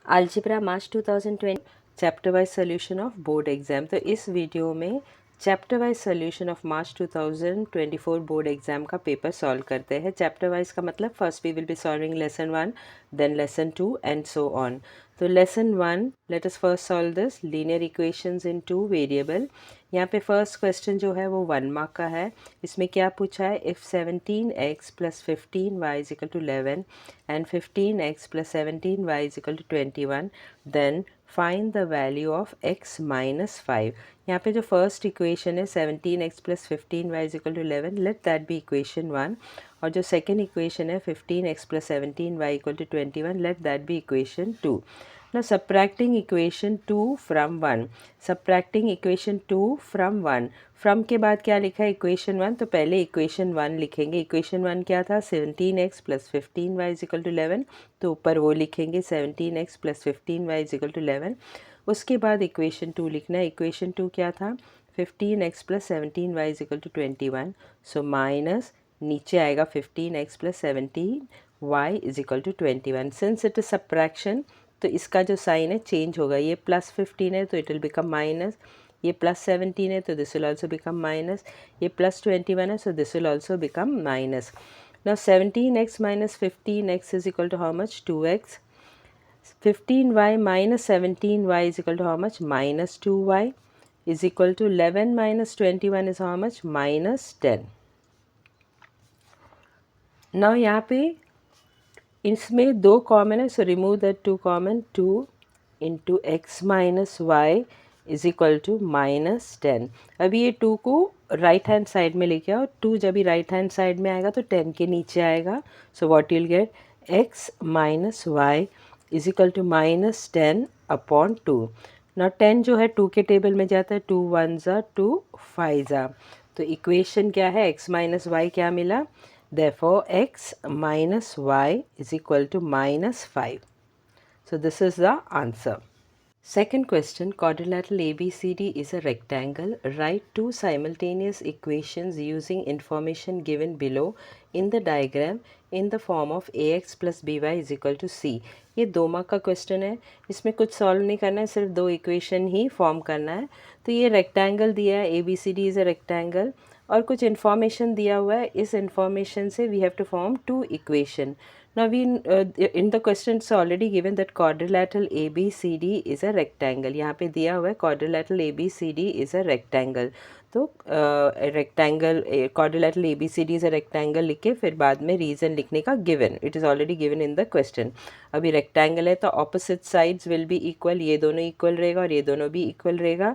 Algebra March 2020 chapter wise solution of board exam. तो इस video में chapter wise solution of March 2024 board exam का paper solve करते हैं। चैप्टर वाइज का मतलब first we will be solving lesson 1, then lesson 2 and so on. तो lesson 1, let us first solve this linear equations in two variable. यहाँ पे first question जो है वो 1 मार्क का है। इसमें क्या पूछा है, if 17x plus 15y is equal to 11 and 15x plus 17y is equal to 21, then find the value of x minus 5. यहाँ पे जो फर्स्ट इक्वेशन है 17x plus 15y is equal to 11, let that be equation 1. और जो second equation है 15x plus 17y equal to 21, let that be equation 2. Now subtracting equation 2 from 1. Subtracting equation 2 from 1. From के बाद क्या लिखा है equation 1, तो पहले इक्वेशन 1 लिखेंगे। इक्वेशन 1 क्या था, 17x plus 15y is equal to 11, तो ऊपर वो लिखेंगे 17x plus 15y is equal to 11। उसके बाद इक्वेशन 2 लिखना है। इक्वेशन 2 क्या था, 15x plus 17y is equal to 21, so minus नीचे आएगा 15x plus 17y is equal to 21। Since it is subtraction तो इसका जो साइन है चेंज होगा, ये प्लस 15 है तो इट विल बिकम माइनस, ये प्लस 17 है तो this will also become minus, ये प्लस 21 है so this will also become minus. Now 17x minus 15x is equal to how much, 2x। 15y minus 17y is equal to how much, minus 2y is equal to 11 minus 21 is how much, minus 10. now यहाँ पे इसमें दो common है, so remove that two common, 2 into x minus y is equal to minus 10। अभी ये 2 को right hand side में लेके आओ, 2 जब भी राइट हैंड साइड में आएगा तो 10 के नीचे आएगा, so what you'll get, x minus y is equal to minus 10 upon 2। ना 10 जो है 2 के टेबल में जाता है, 2 1 ज़ा 2 5 ज़ा, तो इक्वेशन क्या है, एक्स माइनस वाई क्या मिला, therefore x minus y is equal to minus 5. So this is the answer. Second question, quadrilateral ABCD is a rectangle. Write two simultaneous equations using information given below in the diagram in the form of ax plus by is equal to c. ये 2 mark का question है, इसमें कुछ solve नहीं करना है, सिर्फ 2 equation ही form करना है। तो ये रेक्टेंगल दिया है, ABCD इज़ अ रेक्टेंगल, और कुछ इन्फॉर्मेशन दिया हुआ है, इस इन्फॉर्मेशन से we have to form 2 equation. Now in the question it's already given that quadrilateral ABCD is a rectangle. यहाँ पे दिया हुआ है quadrilateral ABCD is a rectangle. तो rectangle quadrilateral ABCD is a rectangle लिख के फिर बाद में reason लिखने का given. It is already given in the question. अभी rectangle है तो opposite sides will be equal. ये दोनों equal रहेगा और ये दोनों भी equal रहेगा.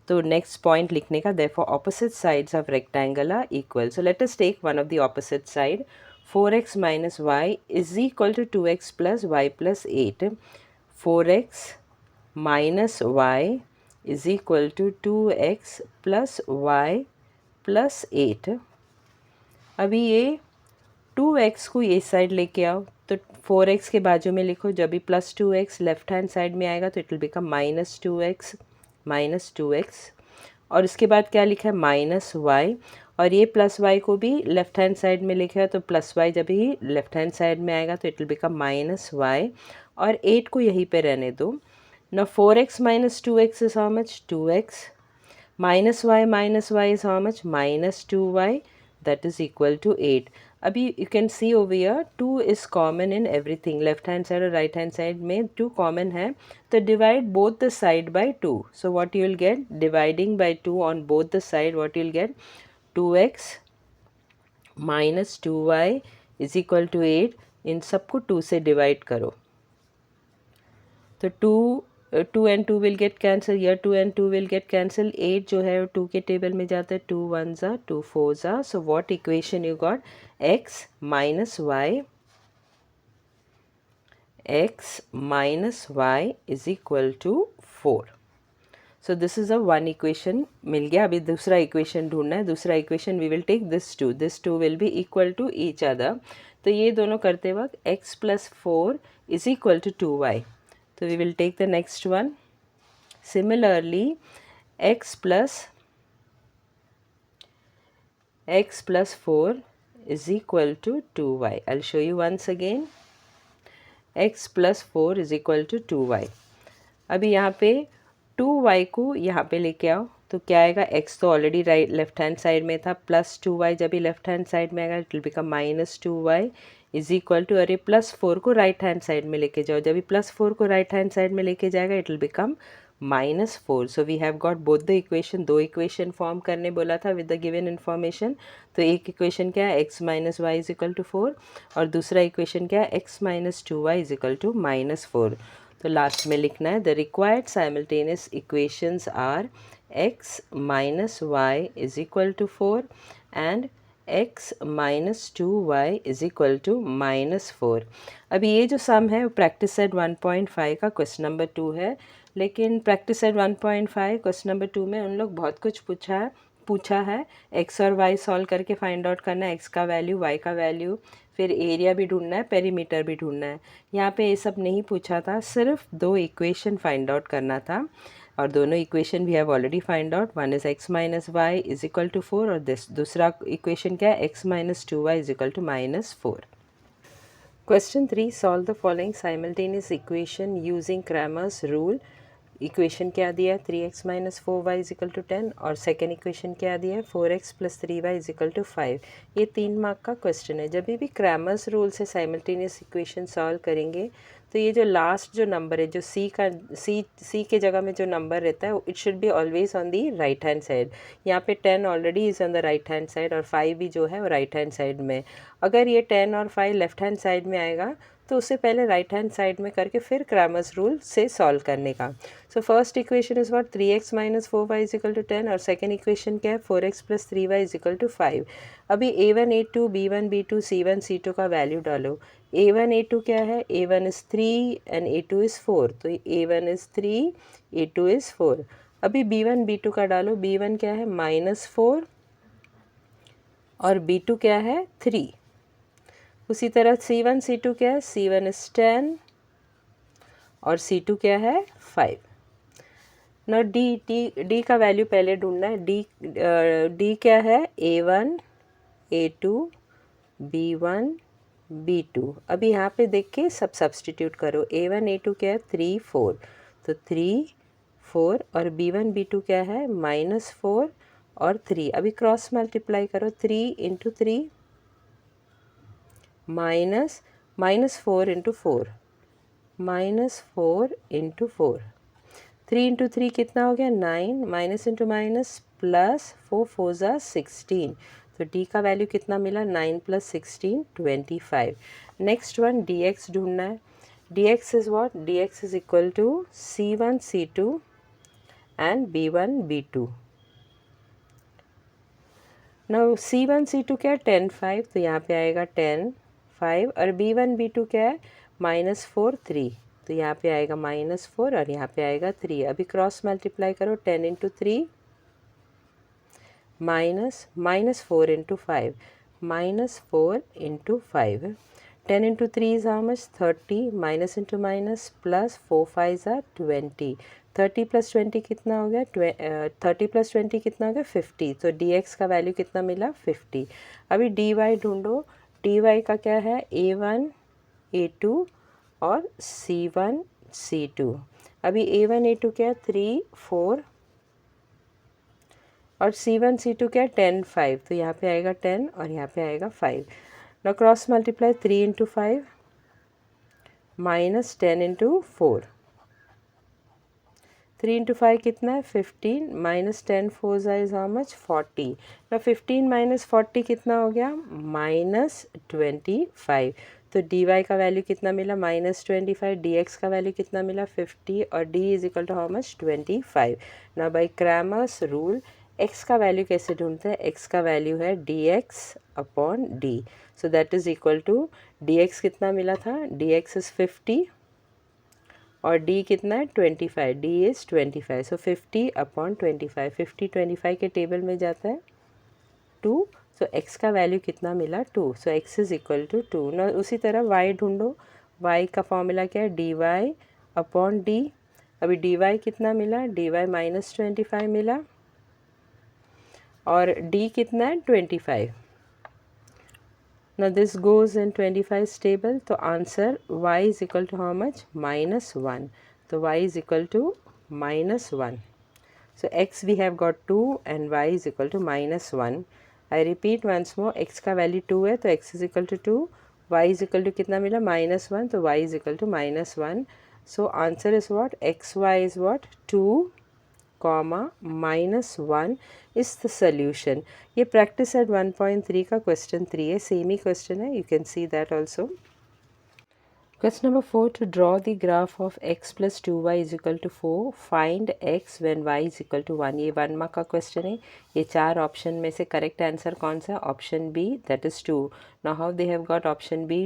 तो next point लिखने का, therefore opposite sides of rectangle are equal. So let us take one of the opposite side. 4x minus y is equal to 2x plus y plus 8. 4x minus y is equal to 2x plus y plus 8. अभी ये 2x को ये side लेके आओ, तो 4x के बाजू में लिखो, जब भी plus 2x left hand side में आएगा तो it will become minus 2x, और इसके बाद क्या लिखा है, माइनस वाई, और ये प्लस वाई को भी लेफ्ट हैंड साइड में लिखा है, तो प्लस वाई जब ही लेफ्ट हैंड साइड में आएगा तो it will become minus y, और 8 को यहीं पे रहने दो. ना 4x minus 2x is how much, 2x, minus y is how much, minus 2y, that is equal to 8. अभी you can see over here 2 is common in everything, left hand side और right hand side में 2 common है, तो divide both the side by 2. So what you will get, dividing by 2 on both the side, what you will get, 2x minus 2y is equal to 8. इन सबको 2 से divide करो, तो 2 and 2 will get cancel, या 2 and 2 will get cancel, 8 जो है 2 के table में जाता है, 2 1 ज़ा 2 4 ज़ा, so what equation you got, x minus y is equal to 4. So this is a one equation मिल गया. अभी दूसरा इक्वेशन ढूंढना है. दूसरा equation we will take this two will be equal to each other. तो ये दोनों करते वक्त x plus 4 is equal to 2y. So we will take the next one. Similarly, x plus 4 is equal to 2y. I'll show you once again. x plus 4 is equal to 2y। अभी यहाँ पे 2y को यहाँ पे लेके आओ तो क्या आएगा, x तो already right left hand side में था, प्लस 2y जब भी लेफ्ट हैंड साइड में आएगा it will become minus 2y is equal to, अरे प्लस 4 को राइट हैंड साइड में लेके जाओ, जब भी प्लस 4 को राइट हैंड साइड में लेके जाएगा it will become -4। So we have got both the equation, दो इक्वेशन फॉर्म करने बोला था विद द गिवन इन्फॉर्मेशन। तो एक इक्वेशन क्या है, x minus y is equal to 4, और दूसरा इक्वेशन क्या है, x minus 2y is equal to -4। तो लास्ट में लिखना है the required simultaneous equations are x minus y is equal to 4 and x minus 2y is equal to -4। अभी ये जो सम है वो प्रैक्टिस सेट 1.5 का क्वेश्चन नंबर 2 है, लेकिन प्रैक्टिस सेट 1.5 क्वेश्चन नंबर 2 में उन लोग बहुत कुछ पूछा है x और y सॉल्व करके फाइंड आउट करना है, x का वैल्यू, y का वैल्यू, फिर एरिया भी ढूंढना है, पेरीमीटर भी ढूंढना है। यहाँ पे ये सब नहीं पूछा था, सिर्फ दो इक्वेशन फाइंड आउट करना था, और दोनों equation we have already find out. One is x minus y is equal to 4 और दूसरा इक्वेशन क्या है, x minus 2y is equal to -4। Question 3, solve the following simultaneous equation using Cramer's rule. Equation क्या दिया है, 3x minus 4y is equal to 10, और second equation क्या दिया है, 4x plus 3y is equal to 5। ये 3 मार्क का question है। जब भी क्रैमर्स रूल से साइमल्टेनियस इक्वेशन सॉल्व करेंगे तो ये जो लास्ट जो नंबर है, जो सी के जगह में जो नंबर रहता है, it should be always on the right hand side. यहाँ पे 10 already is on the right hand side और 5 भी जो है वो राइट हैंड साइड में। अगर ये 10 और 5 लेफ्ट हैंड साइड में आएगा तो उससे पहले राइट हैंड साइड में करके फिर क्रैमर्स रूल से सॉल्व करने का। So first equation is what, 3x minus 4y is equal to 10, और सेकेंड इक्वेशन क्या है, 4x plus 3y is equal to 5। अभी a1 a2 b1 b2 c1 c2 का वैल्यू डालो। a1 a2 क्या है, a1 is 3 and a2 is 4, तो a1 is 3 a2 is 4। अभी b1 b2 का डालो, b1 क्या है -4 और b2 क्या है 3। उसी तरह c1 c2 क्या है, c1 इज़ 10 और c2 क्या है 5। ना डी का वैल्यू पहले ढूंढना है। डी क्या है, a1 a2 b1 b2। अभी यहाँ पे देख के सब सब्सटीट्यूट करो। a1 a2 क्या है, 3 4, तो 3 4, और b1 b2 क्या है, -4 और 3। अभी क्रॉस मल्टीप्लाई करो, 3 इंटू 3 -4 इंटू 4 -4 इंटू 4, 3 इंटू 3 कितना हो गया 9, माइनस इंटू माइनस प्लस, 4 4 ज़ा 16, तो डी का वैल्यू कितना मिला, 9 प्लस 16 25। नेक्स्ट वन dx ढूंढना है। dx is what, dx is equal to c1 c2 and b1 b2। Now c1 c2 क्या है, 10 5, तो यहाँ पे आएगा 10 5, और b1 b2 क्या है, -4 3, तो यहाँ पे आएगा -4 और यहाँ पे आएगा 3। अभी क्रॉस मल्टीप्लाई करो, 10 into 3 -4 into 5 -4 into 5, 10 into 3 is how much, 30, minus into minus plus, 4 5 ज़ा 20, 30 प्लस 20 कितना हो गया, 30 प्लस 20 कितना हो गया 50, तो dx का वैल्यू कितना मिला 50। अभी dy ढूंढो। dy का क्या है, a1 a2 और c1 c2। अभी a1 a2 क्या है, 3 4 और c1 c2 क्या है, 10 5, तो यहाँ पे आएगा 10 और यहाँ पे आएगा 5। ना cross multiply, 3 into 5 minus 10 into 4, 3 into 5 कितना है 15, माइनस 10 4 इज हाउ मच 40। ना 15 माइनस 40 कितना हो गया, -25, तो dy का वैल्यू कितना मिला, -25, dx का वैल्यू कितना मिला 50, और d is equal to how much 25। ना बाई क्रैमर्स रूल x का वैल्यू कैसे ढूंढते हैं, x का वैल्यू है dx upon d, so that is equal to, dx कितना मिला था, dx इज 50 और d कितना है 25, d इज़ 25, सो 50 अपॉन 25, 50 25 के टेबल में जाता है 2, सो x का वैल्यू कितना मिला 2, सो x इज़ इक्वल टू 2। ना उसी तरह y ढूंढो, y का फॉर्मूला क्या है, dy अपॉन d। अभी dy कितना मिला, dy -25 मिला और d कितना है 25। Now this goes in 25 table. So answer y is equal to how much? -1. So y is equal to -1. So x we have got 2 and y is equal to -1. I repeat once more, x का value 2 है तो x is equal to 2, y is equal to कितना मिला? -1, तो y is equal to -1. So answer is what? xy is what? 2 comma -1 is the solution. ये practice at 1.3 का question 3 है, same ही question है, you can see that also. Question number 4, to draw the graph of x plus 2y is equal to 4, find x when y is equal to 1. ये 1 mark का question है. ये 4 option में से correct answer कौन सा? Option B, that is 2. Now how they have got option B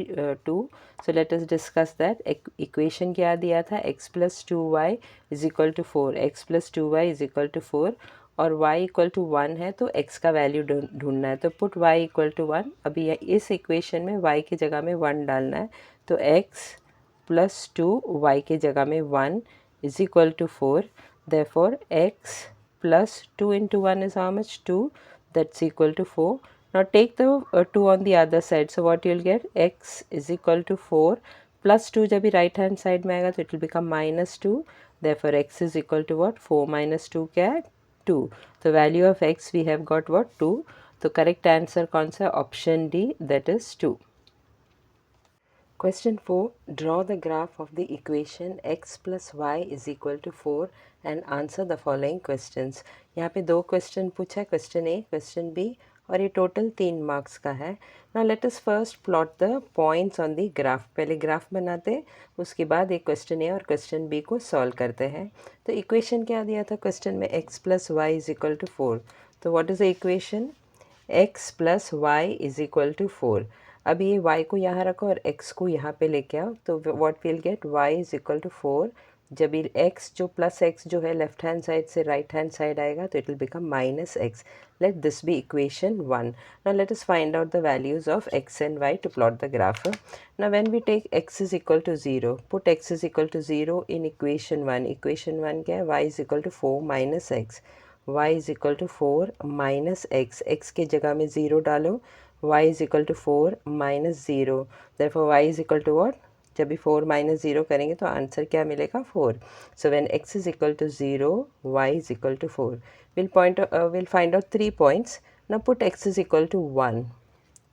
2? So let us discuss that. Equation क्या दिया था? x plus 2y is equal to 4. x plus 2y is equal to 4 और y equal to 1 है तो x का value ढूंढना है. तो पुट y इक्वल टू 1. अभी इस इक्वेशन में y की जगह में 1 डालना है. तो x प्लस 2 y के जगह में 1 is equal to 4. Therefore x plus 2 into 1 is how much? 2. That's equal to 4. Now take the 2 on the other side. So what you'll get? X is equal to 4 plus 2 जब भी right hand side में आएगा तो it will become -2. Therefore x is equal to what? 4 minus 2 क्या है? 2. तो value of x we have got what? 2. तो correct answer कौन सा? Option D, that is 2. Question 4. Draw the graph of the equation x plus y is equal to 4 and answer the following questions. यहाँ पे 2 question पूछा है, question ए, question B, और ये total 3 marks का है. Now let us first plot the points on the graph. पहले graph बनाते, उसके बाद एक क्वेश्चन ए और क्वेश्चन बी को सॉल्व करते हैं. तो इक्वेशन क्या दिया था क्वेश्चन में? x plus y is equal to 4. तो what is the equation? x plus y is equal to 4. अभी ये y को यहाँ रखो और x को यहाँ पे लेके आओ तो what will get? y is equal to 4. जब ये x जो प्लस x जो है लेफ्ट हैंड साइड से राइट हैंड साइड आएगा तो it will become -x. Let this be equation 1. Now let us find out the values of x and y to plot the graph. Now when we take x is equal to 0, put x is equal to 0 in equation 1. Equation 1 क्या है? y is equal to 4 minus x. y is equal to 4 minus x. x के जगह में 0 डालो. y is equal to 4 minus 0. Therefore y is equal to what? जब भी 4 minus 0 करेंगे तो आंसर क्या मिलेगा? 4. So when x is equal to 0, y is equal to 4. We'll find out 3 points. Now put x is equal to 1.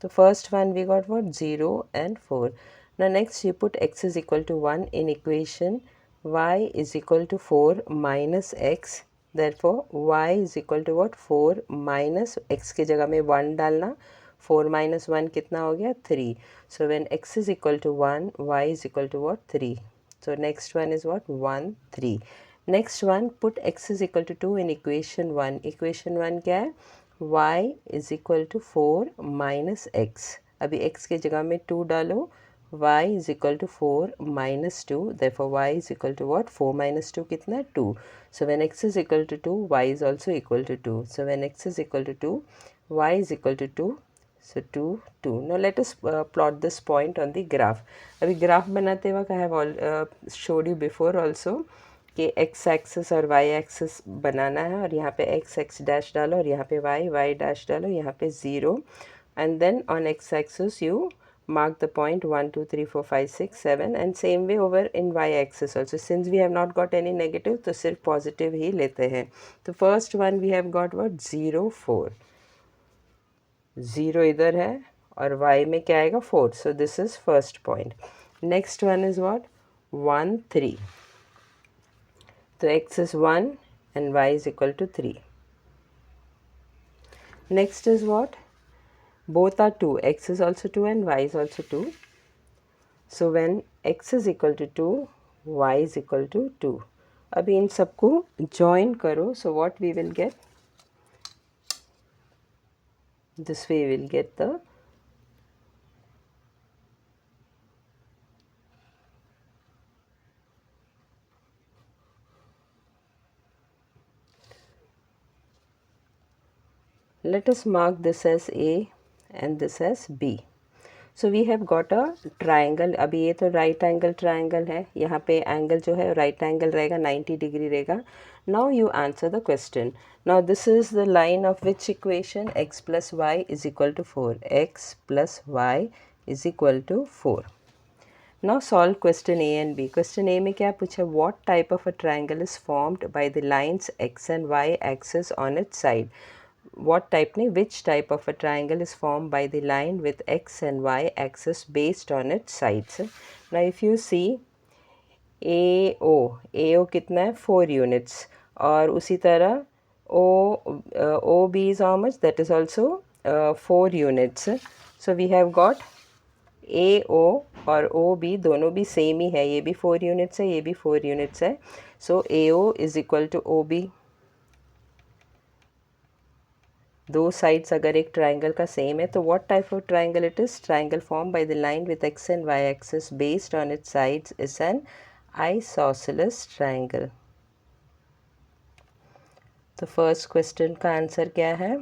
So first one we got what? 0 and 4. Now next you put x is equal to 1 in equation y is equal to 4 minus x. Therefore y is equal to what? 4 minus x के जगह में 1 डालना. 4 minus 1 कितना हो गया? 3. So when x is equal to 1, y is equal to what? 3. So next one is what? 1, 3. Next one, put x is equal to 2 in equation 1. Equation 1 क्या है? y is equal to 4 minus x. अभी x के जगह में 2 डालो. y is equal to 4 minus 2. Therefore y is equal to what? 4 minus 2 कितना है? 2. So when x is equal to 2, y is also equal to 2. So when x is equal to 2, y is equal to 2. So 2, 2. Now let us plot this point on the graph. अभी graph बनाते वक्त I have all showed you before also कि x axis और y axis बनाना है और यहाँ पे x डैश डालो और यहाँ पे y डैश डालो, यहाँ पे 0 and then on x axis you mark the point 1 2 3 4 5 6 7 and same way over in y axis also. Since we have not got any negative तो सिर्फ positive ही लेते हैं. तो first one we have got what? 0 4. 0 इधर है और y में क्या आएगा? 4. So this is first point. Next one is what? 1 3. तो x is 1 and y is equal to 3. Next is what? Both are 2. X is also 2 and y is also 2. So when x is equal to 2, y is equal to 2. अभी इन सबको join करो. So what we will get? This way we will get the let us mark this as A and this as B. So we have got a triangle. अभी ये तो right angle triangle है, यहाँ पे angle जो है right angle रहेगा, 90 degree रहेगा. Now you answer the question. Now this is the line of which equation? x plus y is equal to 4. x plus y is equal to 4. Now solve question A and B. Question A में क्या पूछा? What type of a triangle is formed by the lines x and y axis on its side? What type नहीं, which type of a triangle is formed by the line with x and y axis based on its sides? Now if you see AO कितना है? 4 units. और उसी तरह OB is how much? That is also 4 units. So we have got AO और OB दोनों भी same ही है, ये भी 4 यूनिट्स है, ये भी 4 यूनिट्स है. सो AO is equal to OB. दो साइड्स अगर एक ट्राइंगल का सेम है तो what type of triangle it is? Triangle form by the line with x and y axis based on its sides is an isosceles triangle. तो first question का answer क्या है?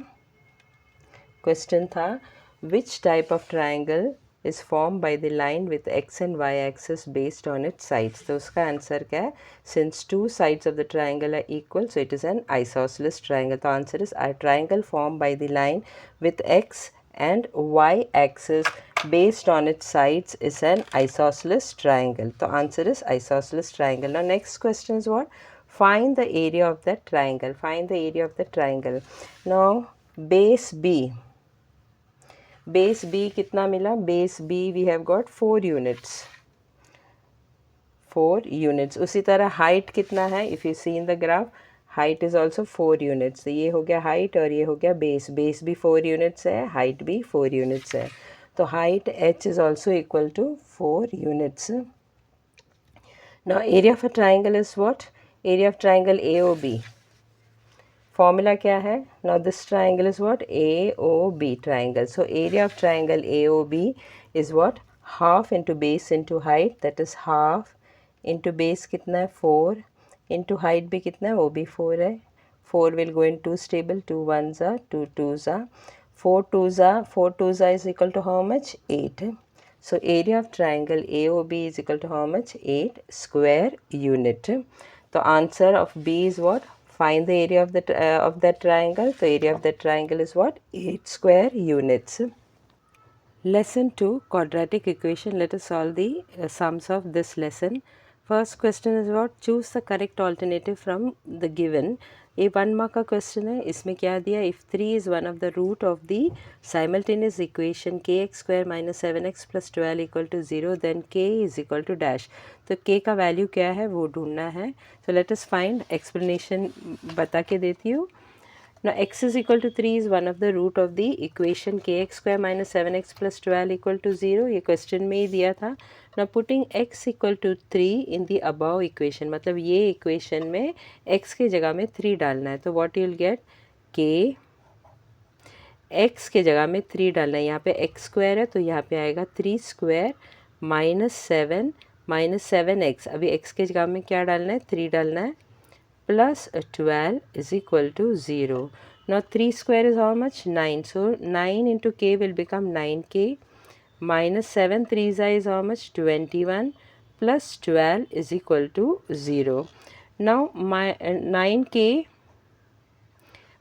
क्वेश्चन था which type of triangle is formed by the line with x and y axis based on its sides. तो उसका answer क्या है? Since two sides of the triangle are equal, so it is an isosceles triangle. तो answer is a triangle formed by the line with x and y axis based on its sides is an isosceles triangle. तो answer is isosceles triangle. Now next question is what? Find the area of that triangle. Find the area of the triangle. Now base B. Base B कितना मिला? Base B we have got 4 units. 4 units. उसी तरह height कितना है? If you see in the graph, height is also 4 units. ये हो गया height और ये हो गया बेस. बेस भी 4 यूनिट्स है, हाइट भी 4 यूनिट्स है. तो height h is also equal to 4 units. Now area of a triangle is what? Area of triangle AOB. Formula क्या है? Now this triangle is what? AOB triangle. So area of triangle AOB is what? Half into base into height, that is half into base कितना है? 4 into height भी कितना है? वो भी 4 है. 4 will go in 2's table, 2 1s are, 2 2s are, 4 2s are is equal to how much? 8. So area of triangle AOB is equal to how much? 8 square unit. तो answer of B is what? Find the area of that triangle. The area of that triangle is what? 8 square units. Lesson 2, quadratic equation. Let us solve the sums of this lesson. First question is what? Choose the correct alternative from the given. ये 1 mark का question है. इसमें क्या दिया? If 3 is one of the root of the simultaneous equation kx square minus 7x plus 12 equal to 0, then k is equal to dash. तो k का value क्या है वो ढूंढना है. So let us find. Explanation बता के देती हूँ. Now x is equal to 3 is one of the root of the equation kx square minus 7x plus 12 equal to 0. ये क्वेश्चन में ही दिया था. Now putting x equal to 3 in the above equation, मतलब ये इक्वेशन में x के जगह में 3 डालना है. तो what you'll get? k x के जगह में 3 डालना है. यहाँ पे x स्क्वायर है तो यहाँ पे आएगा 3 स्क्वायर माइनस 7x. अभी x के जगह में क्या डालना है? 3 डालना है. Plus 12 is equal to 0. Now 3 square is how much? 9. So 9 into k will become 9k. Minus 7 3s is how much? 21. Plus 12 is equal to 0. Now my 9k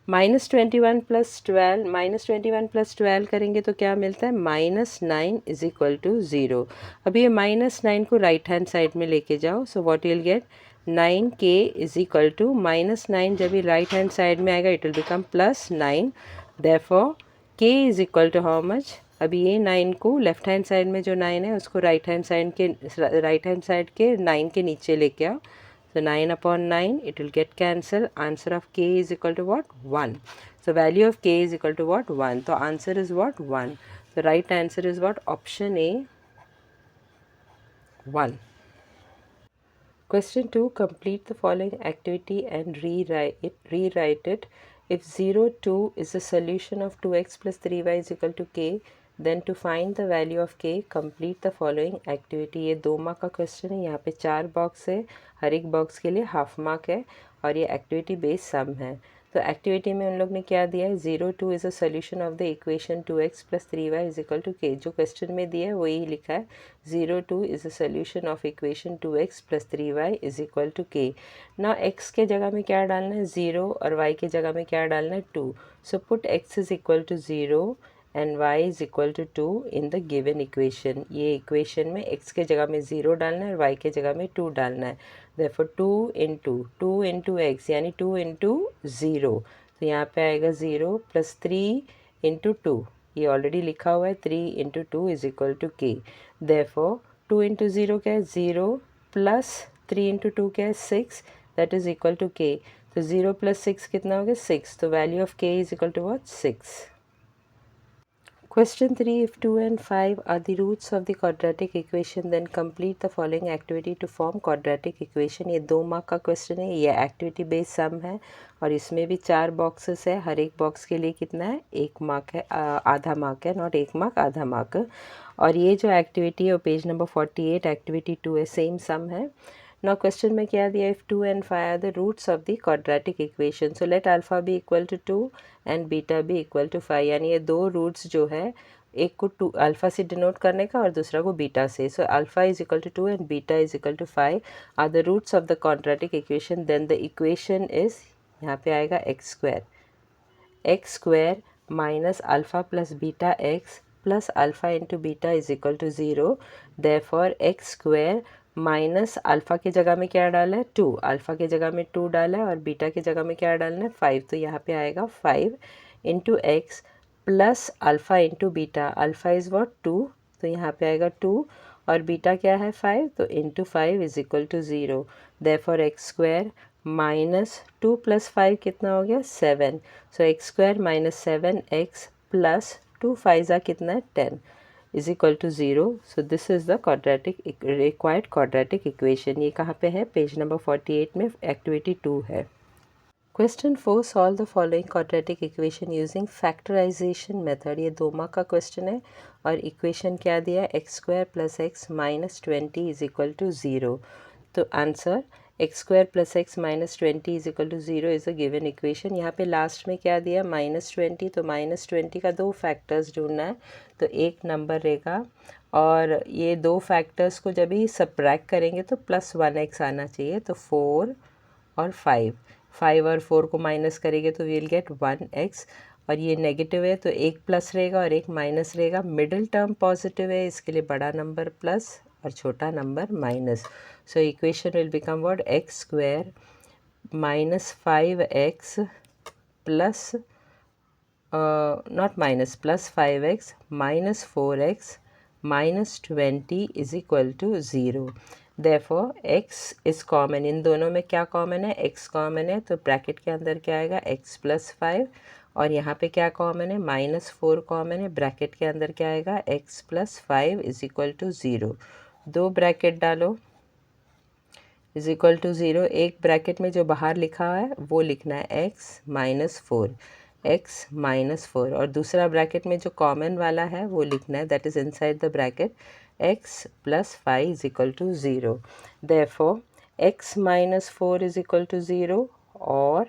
minus 21 plus 12, minus 21 plus 12 करेंगे तो क्या मिलता है? minus 9 is equal to 0. अभी ये minus 9 को right hand side में लेके जाओ. So what you'll get? 9k is equal to minus 9 जब ये right hand side में आएगा it will become plus 9. Therefore k is equal to how much? अभी ये 9 को लेफ्ट हैंड साइड में जो 9 है उसको राइट हैंड साइड के 9 के नीचे लेके आओ. So 9 upon 9 it will get cancel. Answer of k is equal to what? 1. So value of k is equal to what? 1. So answer is what? 1. The right answer is what? Option A, 1. Question 2. Complete the following activity and rewrite it. If 0, 2 is the solution of 2x plus 3y is equal to k, then to find the value of k, complete the following activity. ये 2 mark का question है. यहाँ पे 4 box है, हर एक box के लिए half mark है और ये एक्टिविटी बेस्ड सम है. तो एक्टिविटी में उन लोग ने क्या दिया है, 0 2 is a solution of the equation 2x + 3y = k। जो क्वेश्चन में दिया है वही लिखा है, 0 2 is a solution of equation 2x + 3y = k। ना x के जगह में क्या डालना है, 0, और y के जगह में क्या डालना है, 2। So put x = 0 and y = 2 in the given equation. ये इक्वेशन में x के जगह में 0 डालना है और y के जगह में 2 डालना है। therefore 2 into x यानी 2 into 0, तो यहाँ पे आएगा 0 + 3 into 2, ये ऑलरेडी लिखा हुआ है, 3 into 2 = k। therefore 2 into 0 क्या है, 0 + 3 into 2 क्या है, 6, that is equal to k। तो 0 + 6 कितना हो गया, 6। तो value of k is equal to what, 6। Question 3. If 2 and 5 are the roots of the quadratic equation, then complete the following activity to form quadratic equation। ये 2 mark का question है, ये activity based सम है और इसमें भी 4 बॉक्सेस है। हर एक बॉक्स के लिए कितना है, 1 मार्क है, आधा मार्क है, नॉट 1 मार्क, आधा मार्क। और ये जो एक्टिविटी है वो पेज नंबर 48 एक्टिविटी 2 है, सेम सम है। Now क्वेश्चन में क्या दिया, if 2 and 5 are the roots of the quadratic equation, so let alpha be equal to 2 and beta be equal to 5। यानी ये 2 रूट्स जो है, एक को 2 अल्फ़ा से डिनोट करने का और दूसरा को बीटा से। So alpha is equal to 2 and beta is equal to 5 are the roots of the quadratic equation. Then the equation is, यहाँ पे आएगा x² minus alpha plus beta x plus alpha into beta is equal to 0। therefore x² minus alpha के जगह में क्या डाला है, 2, alpha के जगह में 2 डाला है और बीटा के जगह में क्या डालना है, 5। तो यहाँ पे आएगा 5 into x plus alpha into beta. Alpha is what, 2, तो यहाँ पे आएगा 2 और बीटा क्या है, 5, तो into 5 is equal to 0। Therefore x² minus 2 + 5 कितना हो गया, 7। सो x² - 7x प्लस 2 5 कितना है, 10 is equal to 0। So this is the quadratic required quadratic equation. ये कहाँ पे है, पेज नंबर 48 में एक्टिविटी 2 है। Question 4, solve the following quadratic equation using factorisation method. ये 2 मार्क का क्वेश्चन है और इक्वेशन क्या दिया है, x² + x - 20 is equal to 0। तो answer x² + x - 20 is equal to 0 is a given equation. यहाँ पे लास्ट में क्या दिया, -20, तो -20 का 2 फैक्टर्स ढूंढना है, तो एक नंबर रहेगा और ये 2 फैक्टर्स को जब ही सब्ट्रैक्ट करेंगे तो +1x आना चाहिए। तो 4 और 5 और 4 को माइनस करेंगे तो वील गेट 1x, और ये नेगेटिव है तो एक प्लस रहेगा और एक माइनस रहेगा। मिडिल टर्म पॉजिटिव है, इसके लिए बड़ा नंबर प्लस और छोटा number minus. So equation will become what, x² - 5x plus not minus, plus 5x - 4x - 20 is equal to 0। therefore x is common, इन दोनों में क्या कॉमन है, x कॉमन है, तो ब्रैकेट के अंदर क्या आएगा, x + 5, और यहाँ पे क्या कॉमन है, -4 कॉमन है, ब्रैकेट के अंदर क्या आएगा, x + 5 is equal to 0। 2 bracket डालो इज इक्वल टू 0। एक ब्रैकेट में जो बाहर लिखा है वो लिखना है x - 4 और दूसरा ब्रैकेट में जो कॉमन वाला है वो लिखना है, that is inside the bracket, x + 5 is equal to 0। Therefore x - 4 is equal to 0 और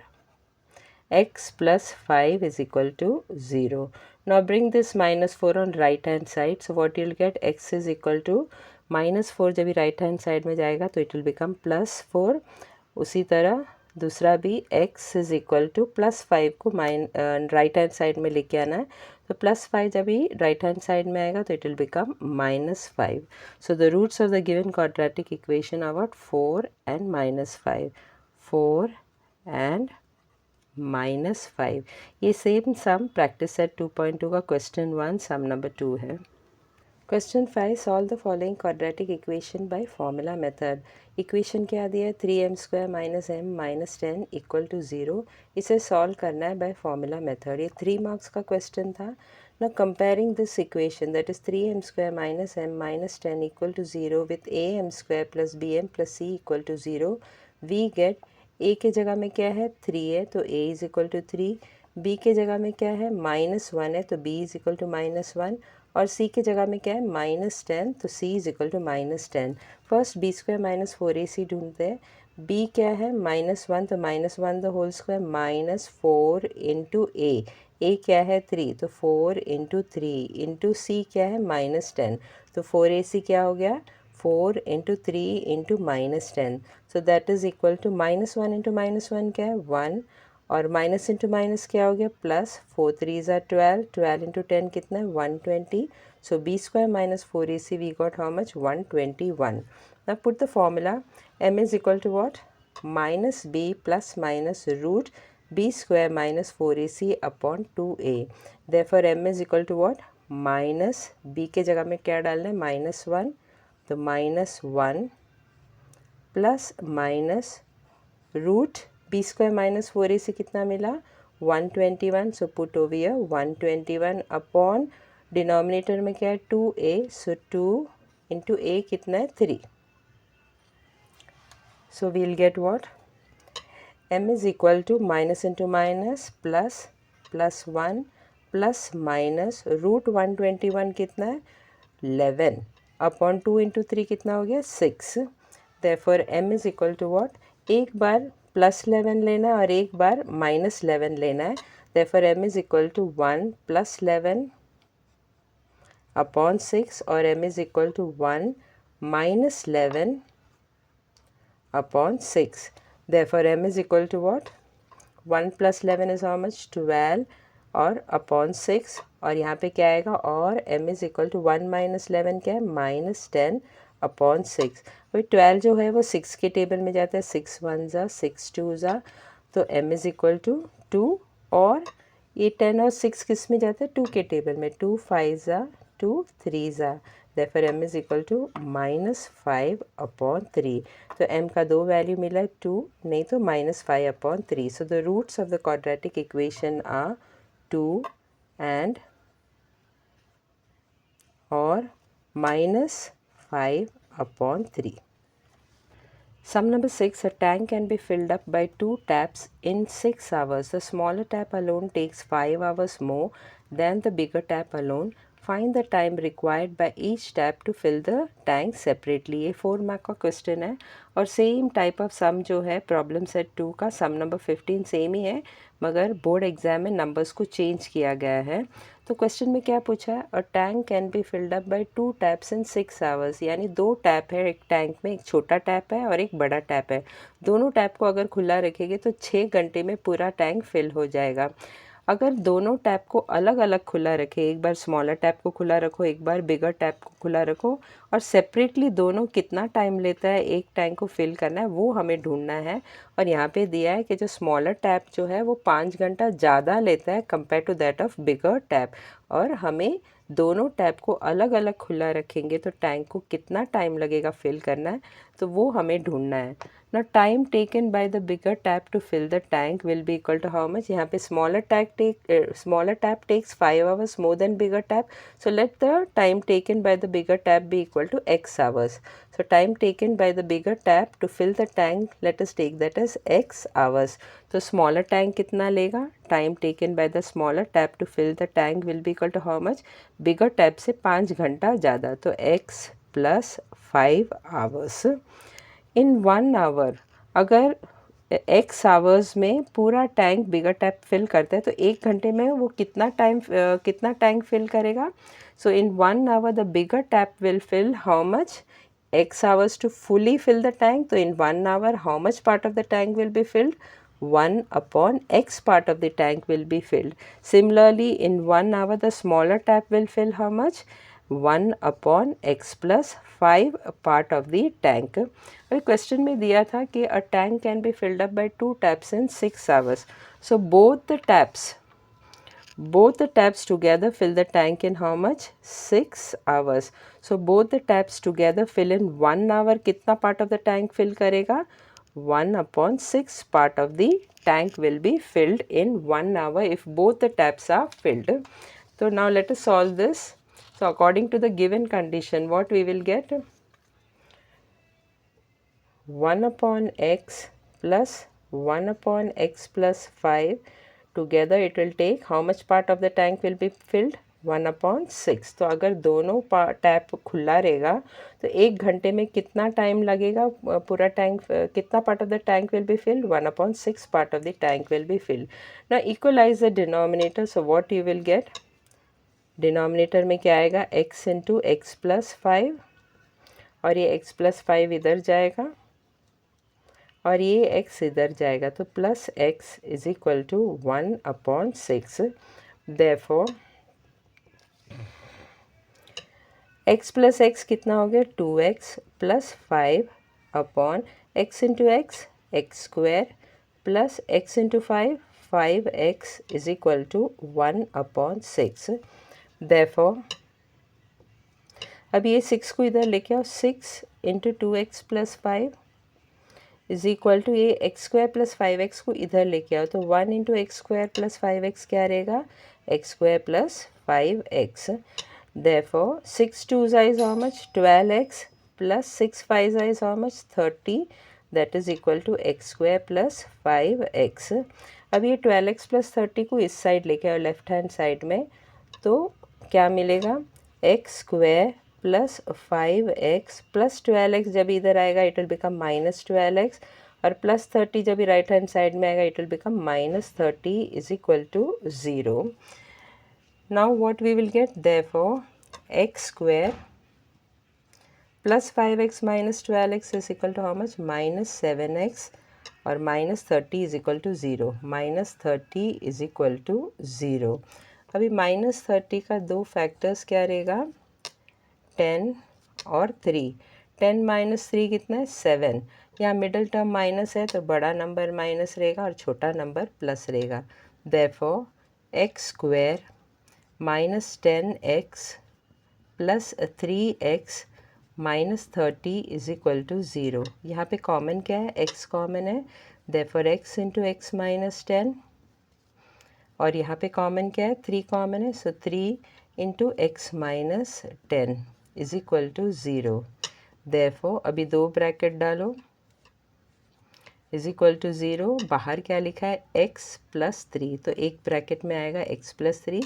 x + 5 is equal to 0. Now bring this -4 on right hand side. So what you'll get, x is equal to -4 जब भी right hand side में जाएगा तो it will become +4। उसी तरह दूसरा भी x is equal to +5 को right hand side में लेके आना है, तो +5 जब भी right hand side में आएगा तो it will become -5। So the roots of the given quadratic equation are what, 4 and -5, 4 and -5। ये सेम सम प्रैक्टिस सेट 2.2 का क्वेश्चन 1 सम नंबर 2 है। Question 5, solve the following quadratic equation by formula method. Equation क्या दिया है, 3m² - m - 10 equal to 0। इसे solve करना है by formula method. ये 3 मार्क्स का क्वेश्चन था ना। Comparing this equation, that is 3m² - m - 10 equal to 0 with am² + bm + c equal to 0, we get a के जगह में क्या है, 3 है, तो a is equal to 3। b के जगह में क्या है, -1 है, तो b इज इक्वल टू -1, और c के जगह में क्या है, -10, तो c is equal to -10। First b² - 4ac ढूंढते हैं। b क्या है -1, तो -1 द होल स्क्वायर -4 इंटू ए क्या है 3, तो 4 इंटू 3 इंटू सी क्या है -10, तो 4ac क्या हो गया 4 into 3 into -10, so that is equal to -1 into -1 क्या है 1, और माइनस इंटू माइनस क्या हो गया प्लस, 4 3 ज़ा 12, 12 इंटू 10 कितना है 120, so b square minus 4ac we got how much 121. Now put the formula, m is equal to what, minus b plus minus root b square minus 4ac upon 2a. Therefore m is equal to what, minus b के जगह में क्या डालना है -1, तो -1 plus minus root b square minus 4ac कितना मिला 121, so put over here 121 upon denominator में क्या है 2a, सो 2 इंटू a कितना है 3, so we'll get what, m is equal to minus into minus plus, plus 1 plus minus root 121 कितना है 11 upon 2 into 3 कितना हो गया 6, therefore m is equal to what, एक बार प्लस 11 लेना है और एक बार माइनस 11 लेना है, therefore m is equal to 1 plus 11 upon 6 और m is equal to 1 minus 11 upon 6, therefore m is equal to what, 1 plus 11 is how much 12 और अपॉन 6, और यहाँ पे क्या आएगा और m is equal to 1 minus 11 क्या है -10 अपॉन 6, वही 12 जो है वो 6 के टेबल में जाता है, 6 1 ज़ा 6 2 ज़ा, तो m इज इक्वल टू 2, और ये 10 और 6 किस में जाता है 2 के टेबल में, 2 5 ज़ा 2 3 ज़ा, therefore m is equal to -5 upon 3, तो m का दो वैल्यू मिला 2, नहीं तो -5 upon 3, so the roots of the quadratic equation are 2 and or -5 upon 3. Sum number 6, a tank can be filled up by 2 taps in 6 hours. The smaller tap alone takes 5 hours more than the bigger tap alone. Find the time required by each tap to fill the tank separately. ये 4 mark का question है और same type of सम जो है problem set 2 का सम number 15 same ही है, मगर board exam में नंबर्स को चेंज किया गया है। तो क्वेश्चन में क्या पूछा है, a tank can be filled up by 2 taps in 6 hours, यानी 2 टैप है एक टैंक में, एक छोटा टैप है और एक बड़ा टैप है, दोनों टैप को अगर खुला रखेंगे तो 6 घंटे में पूरा टैंक फिल हो जाएगा। अगर दोनों टैप को अलग अलग खुला रखें, एक बार स्मॉलर टैप को खुला रखो, एक बार बिगर टैप को खुला रखो, और सेपरेटली दोनों कितना टाइम लेता है एक टैंक को फिल करना है वो हमें ढूंढना है। और यहाँ पे दिया है कि जो स्मॉलर टैप जो है वो 5 घंटा ज़्यादा लेता है compare to that of bigger tap, और हमें दोनों टैप को अलग अलग खुला रखेंगे तो टैंक को कितना टाइम लगेगा फिल करना है, तो वो हमें ढूंढना है। Now time taken by the bigger tap to fill the tank will be equal to how much, यहाँ पे smaller tap takes 5 hours more than bigger tap, so let the time taken by the bigger tap be equal to x hours. So time taken by the bigger tap to fill the tank, let us take that as x hours. तो smaller tank कितना लेगा, time taken by the smaller tap to fill the tank will be equal to how much, bigger tap से 5 घंटा ज़्यादा, तो x plus 5 hours. In 1 hour, अगर x hours में पूरा टैंक बिगर टैप फिल करता है तो 1 घंटे में वो कितना टैंक फिल करेगा। So in 1 hour the bigger tap will fill how much, x hours to fully fill the tank, तो in 1 hour how much part of the tank will be filled, 1 upon x part of the tank will be filled. Similarly, in 1 hour the smaller tap will fill how much, 1 upon x plus 5 part of the tank. अभी question में दिया था कि a tank can be filled up by 2 taps in 6 hours. So both the taps together fill the tank in how much, 6 hours. So both the taps together fill in 1 hour, कितना part of the tank fill करेगा, 1 upon 6 part of the tank will be filled in 1 hour if both the taps are filled. So now let us solve this. So according to the given condition, what we will get, 1 upon x plus 1 upon x plus 5 together it will take how much part of the tank will be filled, 1/6। तो अगर दोनों tap खुला रहेगा तो 1 घंटे में कितना time लगेगा, पूरा टैंक कितना part of the tank will be filled, 1/6 part of the tank will be filled. ना equalize the denominator, so what you will get, denominator में क्या आएगा, x इंटू एक्स प्लस 5, और ये x प्लस 5 इधर जाएगा और ये x इधर जाएगा, तो plus x is equal to 1/6। Therefore x plus x कितना हो गया, 2x plus 5 upon x into x x square plus x into 5 5x is equal to 1/6। Therefore अब ये 6 को इधर लेके आओ, 6 into 2x plus 5 is equal to ये एक्स स्क्वायर प्लस 5x को इधर लेके आओ, तो 1 into x square plus 5x क्या रहेगा, x square plus 5x। Therefore 6 2s is how much, 12x plus 6 5s is how much, 30, that is equal to x square plus 5x। अब ये 12x plus 30 को इस साइड लेके आओ left hand side में, तो क्या मिलेगा, x square plus 5x plus 12x जब इधर आएगा it will become minus 12x, और प्लस 30 जब राइट हैंड साइड में आएगा it will become minus 30 is equal to 0। Now what we will get, therefore x square plus 5x minus 12x is equal to how much, minus 7x, और minus 30 is equal to 0, minus 30 is equal to 0। अभी minus 30 का दो factors क्या रहेगा, 10 और 3, 10 minus 3 कितना है, 7। यहाँ मिडल टर्म माइनस है तो बड़ा नंबर माइनस रहेगा और छोटा नंबर प्लस रहेगा। Therefore x square minus 10x plus 3x minus 30 is equal to 0। यहाँ पे कॉमन क्या है, x कॉमन है, therefore x into x minus 10, और यहाँ पे कॉमन क्या है, 3 कॉमन है, so 3 into x minus 10 is equal to 0। देयरफॉर अभी दो ब्रैकेट डालो, इज इक्वल टू 0, बाहर क्या लिखा है, x प्लस 3, तो एक ब्रैकेट में आएगा x प्लस 3,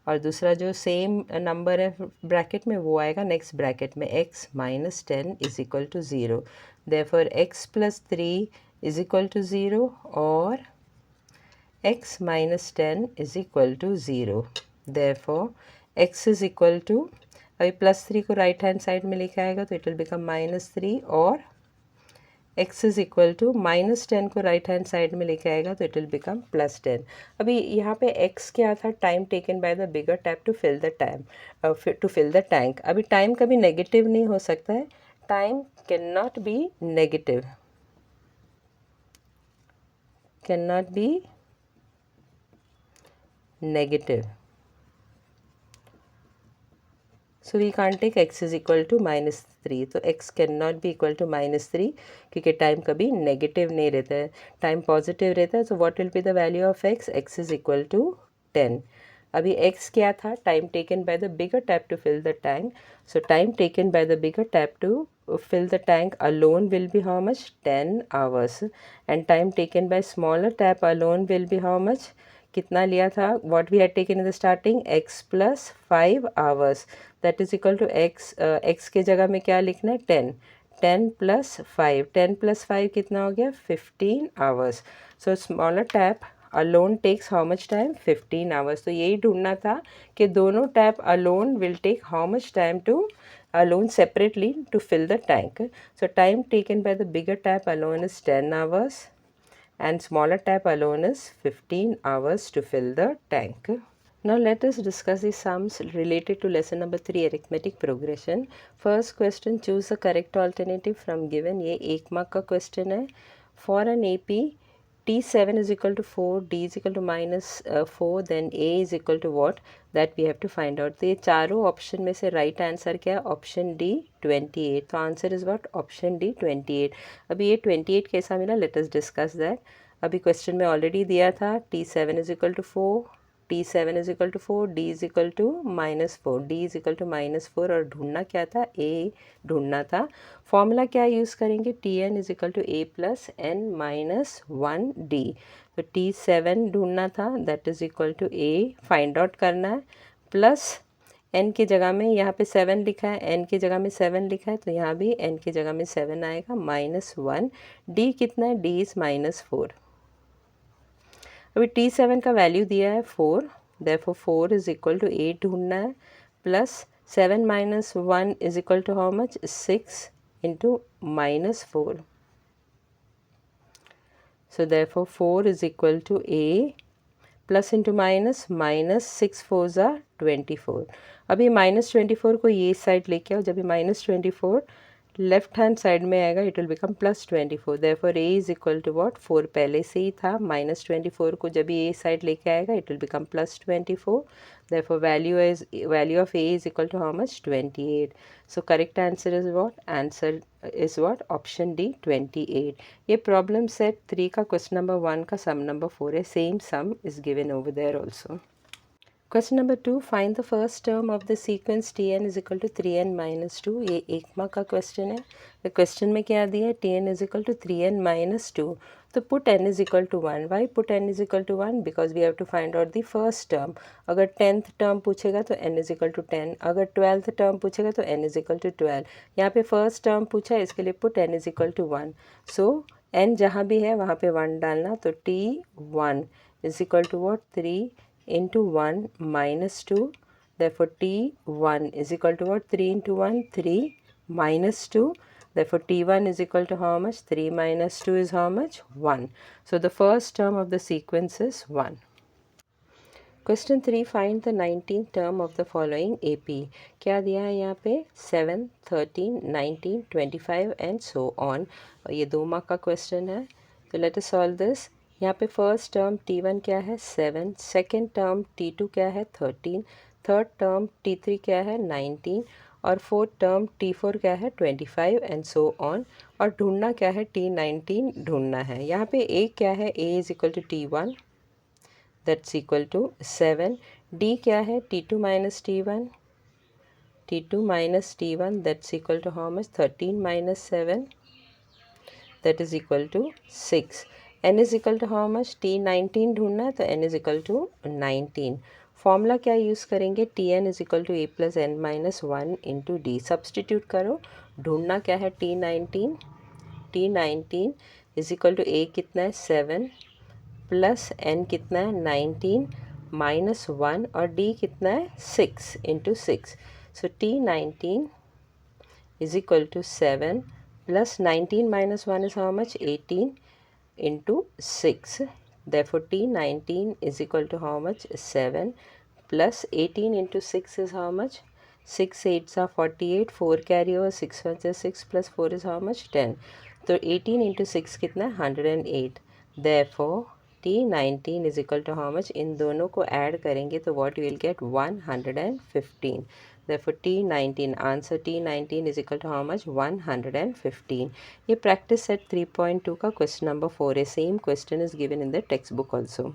और दूसरा जो सेम नंबर है ब्रैकेट में वो आएगा नेक्स्ट ब्रैकेट में, x minus 10 is equal to 0। Therefore x plus 3 is equal to 0 और x minus 10 is equal to 0। Therefore x is equal to, अभी प्लस 3 को राइट हैंड साइड में लिखा आएगा तो इट विल बिकम माइनस 3, और x is equal to minus 10 को right hand side में लेके आएगा तो इट विल बिकम प्लस 10। अभी यहाँ पे x क्या था, time taken by the bigger tap to fill the tank. अभी टाइम कभी नेगेटिव नहीं हो सकता है, time can not be negative, can not be negative, so we can't take x is equal to minus 3, तो x can not be equal to minus 3 क्योंकि time कभी negative नहीं रहता है, टाइम पॉजिटिव रहता है। So what will be the value of x, x is equal to 10। अभी x क्या था, time taken by the bigger tap to fill the tank, so time taken by the bigger tap to fill the tank alone will be how much, 10 hours, and time taken by smaller tap alone will be how much, कितना लिया था, what we had taken in the starting, x plus 5 hours, that is equal to x, x के जगह में क्या लिखना है, 10, 10 plus 5, 10 plus 5 कितना हो गया, 15 hours। so smaller tap alone takes how much time, 15 hours। तो यही ढूंढना था कि दोनों tap alone will take how much time to alone separately to fill the tank। so time taken by the bigger tap alone is 10 hours and smaller tap alone is 15 hours to fill the tank। Now let us discuss the sums related to lesson number 3, arithmetic progression। First question, choose the correct alternative from given। ये 1 mark का question है। For an AP T7 is equal to 4, D is equal to minus 4, then A is equal to what, that we have to find out। तो ये चारों option में से right answer क्या है, ऑप्शन डी 28। तो answer is what, option D 28। अभी ये 28 कैसा मिला, लेट अस डिस्कस दैट। अभी क्वेश्चन में ऑलरेडी दिया था T7 is equal to 4, T7 is equal to 4, D is equal to minus 4, D is equal to minus 4, और ढूंढना क्या था, A ढूंढना था। फॉर्मूला क्या यूज़ करेंगे, Tn is equal to A plus n minus 1D। तो T7 ढूंढना था, that is equal to A find out करना है, प्लस n की जगह में यहाँ पे 7 लिखा है, n की जगह में 7 लिखा है, तो यहाँ भी n की जगह में 7 आएगा, -1। d कितना है, d इज़ -4। अभी t7 का वैल्यू दिया है 4, देयरफॉर 4 इज इक्वल टू 8 ढूंढना है, plus 7 - 1 is equal to how much, 6 into -4। So therefore 4 is equal to A, plus into minus, -6 4 ज़ा 24। अभी -24 को ये साइड लेके आओ, जब ये -24 लेफ्ट हैंड साइड में आएगा it will become +24। Therefore A is equal to what, 4 पहले से ही था, -24 को जब ये साइड लेके आएगा it will become +24। Therefore value of A is equal to how much, 28। So correct answer is what, answer is what, option D 28। ये problem set 3 का क्वेश्चन नंबर 1 का सम नंबर 4 है, same some is given over there also. Question number 2, find the first term of the sequence tn is equal to 3n minus 2। ये 1 mark का question है। तो question में क्या दिया है, tn is equal to 3n minus 2। तो put n is equal to 1। Why put n is equal to 1? Because we have to find out the first term। अगर 10th टर्म पूछेगा तो n is equal to 10, अगर 12th term पूछेगा तो n is equal to 12। यहाँ पे first term पूछा है, इसके लिए put n is equal to 1। So n जहाँ भी है वहाँ पे 1 डालना, तो t1 is equal to what, 3 into 1 minus 2, therefore t1 is equal to what, 3 into 1 3 minus 2, therefore t1 is equal to how much, 3 minus 2 is how much, 1। So the first term of the sequence is 1। Question 3, find the 19th term of the following AP। क्या दिया है यहाँ पे, 7 13 19 25 and so on। और ये 2 mark का question है। तो लेट अस सॉल्व दिस। यहाँ पे फर्स्ट टर्म t1 क्या है, 7, सेकेंड टर्म t2 क्या है, 13, थर्ड टर्म t3 क्या है, 19, और फोर्थ टर्म t4 क्या है, 25 एंड सो ऑन। और ढूंढना क्या है, t19 ढूंढना है। यहाँ पे a क्या है, a is equal to t1 that's equal to 7, d क्या है, t2 minus t1, t2 minus t1 that's equal to how much, 13 minus 7 that is equal to 6। n is equal to how much, t19 ढूंढना है, तो n is equal to 19। Formula क्या use करेंगे, tn is equal to a plus n minus 1 into D. Substitute करो, ढूंढना क्या है, t19, t19 is equal to a कितना है, 7 प्लस n कितना है, 19 माइनस 1, और d कितना है, 6 into 6। So t19 is equal to 7 plus 19 minus 1 is how much, 18 into 6। Therefore t19 is equal to how much, 7 plus 18 into 6 is how much, 6 8s are 48, 4 carry over, 6 1s are 6 plus 4 is how much, 10। तो 18 into 6 कितना है, 108। Therefore t19 is equal to how much, इन दोनों को add करेंगे तो what you will get, 115। Therefore t19, answer t19 is equal to how much, 115। ये practice set 3.2 का question number 4 है। Same question is given in the text book also.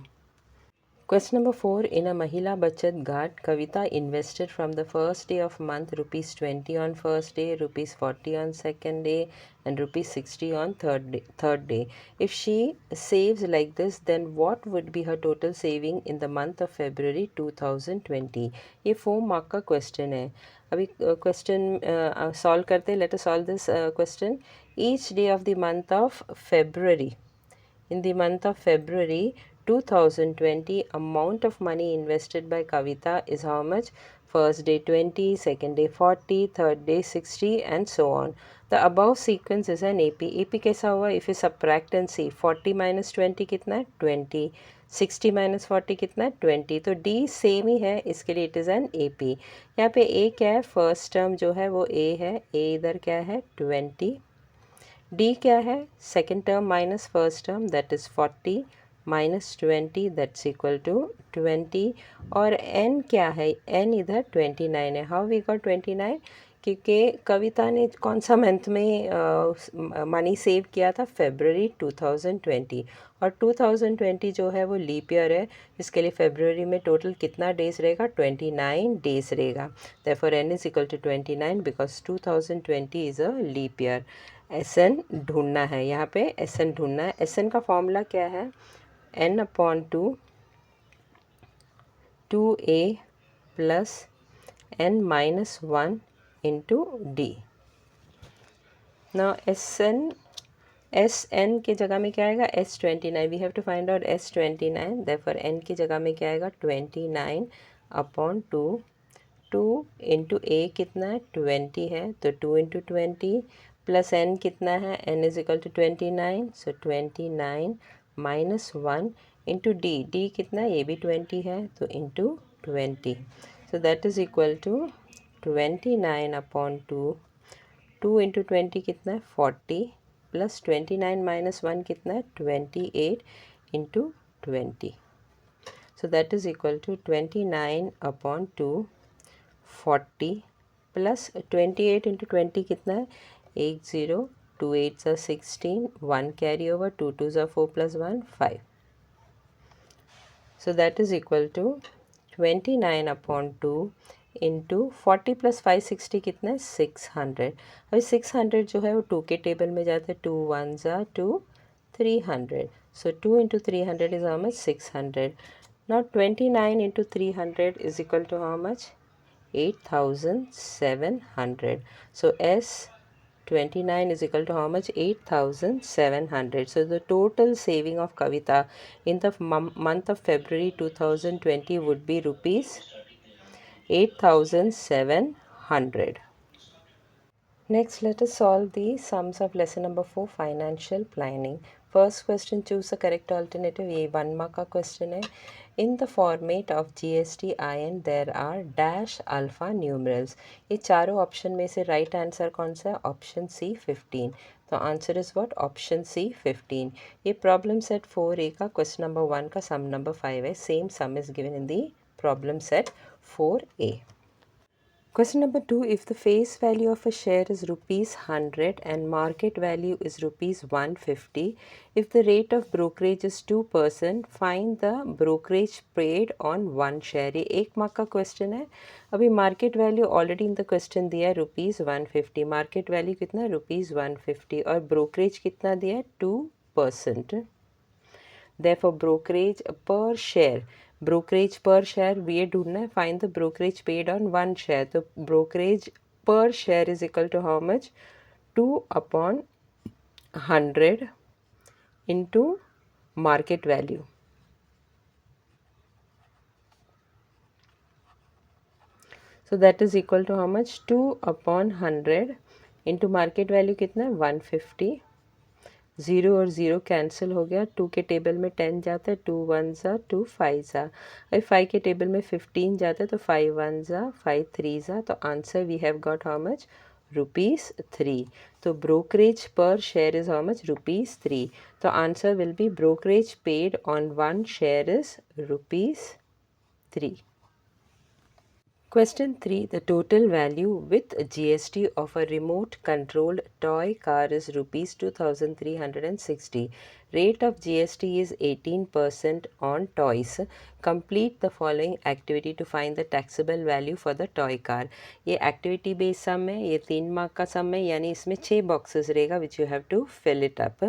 Question number 4, in a Mahila Bachat Ghat, Kavita invested from the first day of month ₹20 on first day, ₹40 on second day, and ₹60 on third day. If she saves like this, then what would be her total saving in the month of February 2020? ये 4 mark का question है। अभी question solve करते हैं। Let us solve this question. Each day of the month of February, in the month of February 2020, amount of money invested by Kavita is how much? First day 20, second day 40, third day 60 and so on। The above sequence is an AP। AP कैसा हुआ? If you subtract and see, 40 minus 20 कितना है? 20, 60 minus 40 कितना है? 20। तो D same ही है, इसके लिए it is an AP। यहाँ पे A क्या है? फर्स्ट टर्म जो है वो A है, A इधर क्या है? 20। D क्या है? Second term minus first term that is 40 minus 20 that's equal to 20। और N क्या है? N इधर 29 है। How we got 29? क्योंकि कविता ने कौन सा मंथ में मनी सेव किया था? फेबररी 2020। और 2020 जो है वो लीप ईयर है, इसके लिए फेबररी में टोटल कितना डेज रहेगा? 29 डेज रहेगा। Therefore N is equal to 29 because 2020 is a leap year. SN ढूंढना है, यहाँ पे SN ढूंढना है। SN का फॉर्मूला क्या है? N/2 2A plus n minus 1 into d. Now Sn की जगह में क्या आएगा S29. We have to find out S29. Therefore n की जगह में क्या आएगा 29 अपॉन 2. 2 इंटू a कितना है 20 है, तो 2 इंटू 20 प्लस n कितना है, n is equal to 29. So 29 minus 1 into d कितना है, ये भी 20 है, तो into 20. So that is equal to 29 upon 2. 2 into 20 कितना है 40 प्लस 29 माइनस 1 कितना है 28 into 20. So that is equal to 29 upon 2 40 plus 28 into 20 कितना है 80. 2 8 16, 1 carry over, 2 2 4 plus 1 5. So that is equal to 29 upon 2 into 40 plus 5 60 कितना है 600. अभी 600 जो है वो 2 के टेबल में जाता है. 2 1 2 300. So 2 into 300 is how much 600. Now 29 into 300 is equal to how much 8700. So S29 is equal to how much 8700. So the total saving of Kavita in the month of February 2020 would be rupees 8700. Next, let us solve the sums of lesson number 4, financial planning. First question, choose a correct alternative. ये 1 mark का question है. In the format of GSTIN there are dash alpha numerals. ये चारों option में से right answer कौन सा है, ऑप्शन सी 15. तो answer is what, option C 15. ये प्रॉब्लम सेट 4A का क्वेश्चन नंबर 1 का सम नंबर 5 है. Same some is given in the problem set 4A. Question number 2, if the face value of a share is rupees 100 and market value is rupees 150, if the rate of brokerage is 2%, find the brokerage paid on one share. ये 1 mark का question है. अभी market value already in the question दिया है rupees 150. Market value कितना है rupees 150 और brokerage कितना दिया है 2%. Therefore brokerage per share, brokerage per share ये ढूंढना है. Find the brokerage paid on 1 share. तो brokerage per share is equal to how much 2 upon 100 into market value. So that is equal to how much 2 upon 100 into market value कितना है 150. 0 और 0 cancel हो गया. 2 के टेबल में 10 जाता है, 2 1 2 5 अभी 5 के टेबल में 15 जाता है, तो 5 1 5 3 तो answer we have got how much rupees 3. तो brokerage per share is how much rupees 3. तो answer will be brokerage paid on 1 share is rupees 3. Question 3. The total value with GST of a remote controlled toy car is rupees 2360. Rate of GST is 18% on toys. Complete the following activity to find the taxable value for the toy car. ये activity based sum है, ये 3 mark का सम है, यानी इसमें 6 boxes रहेगा which you have to fill it up.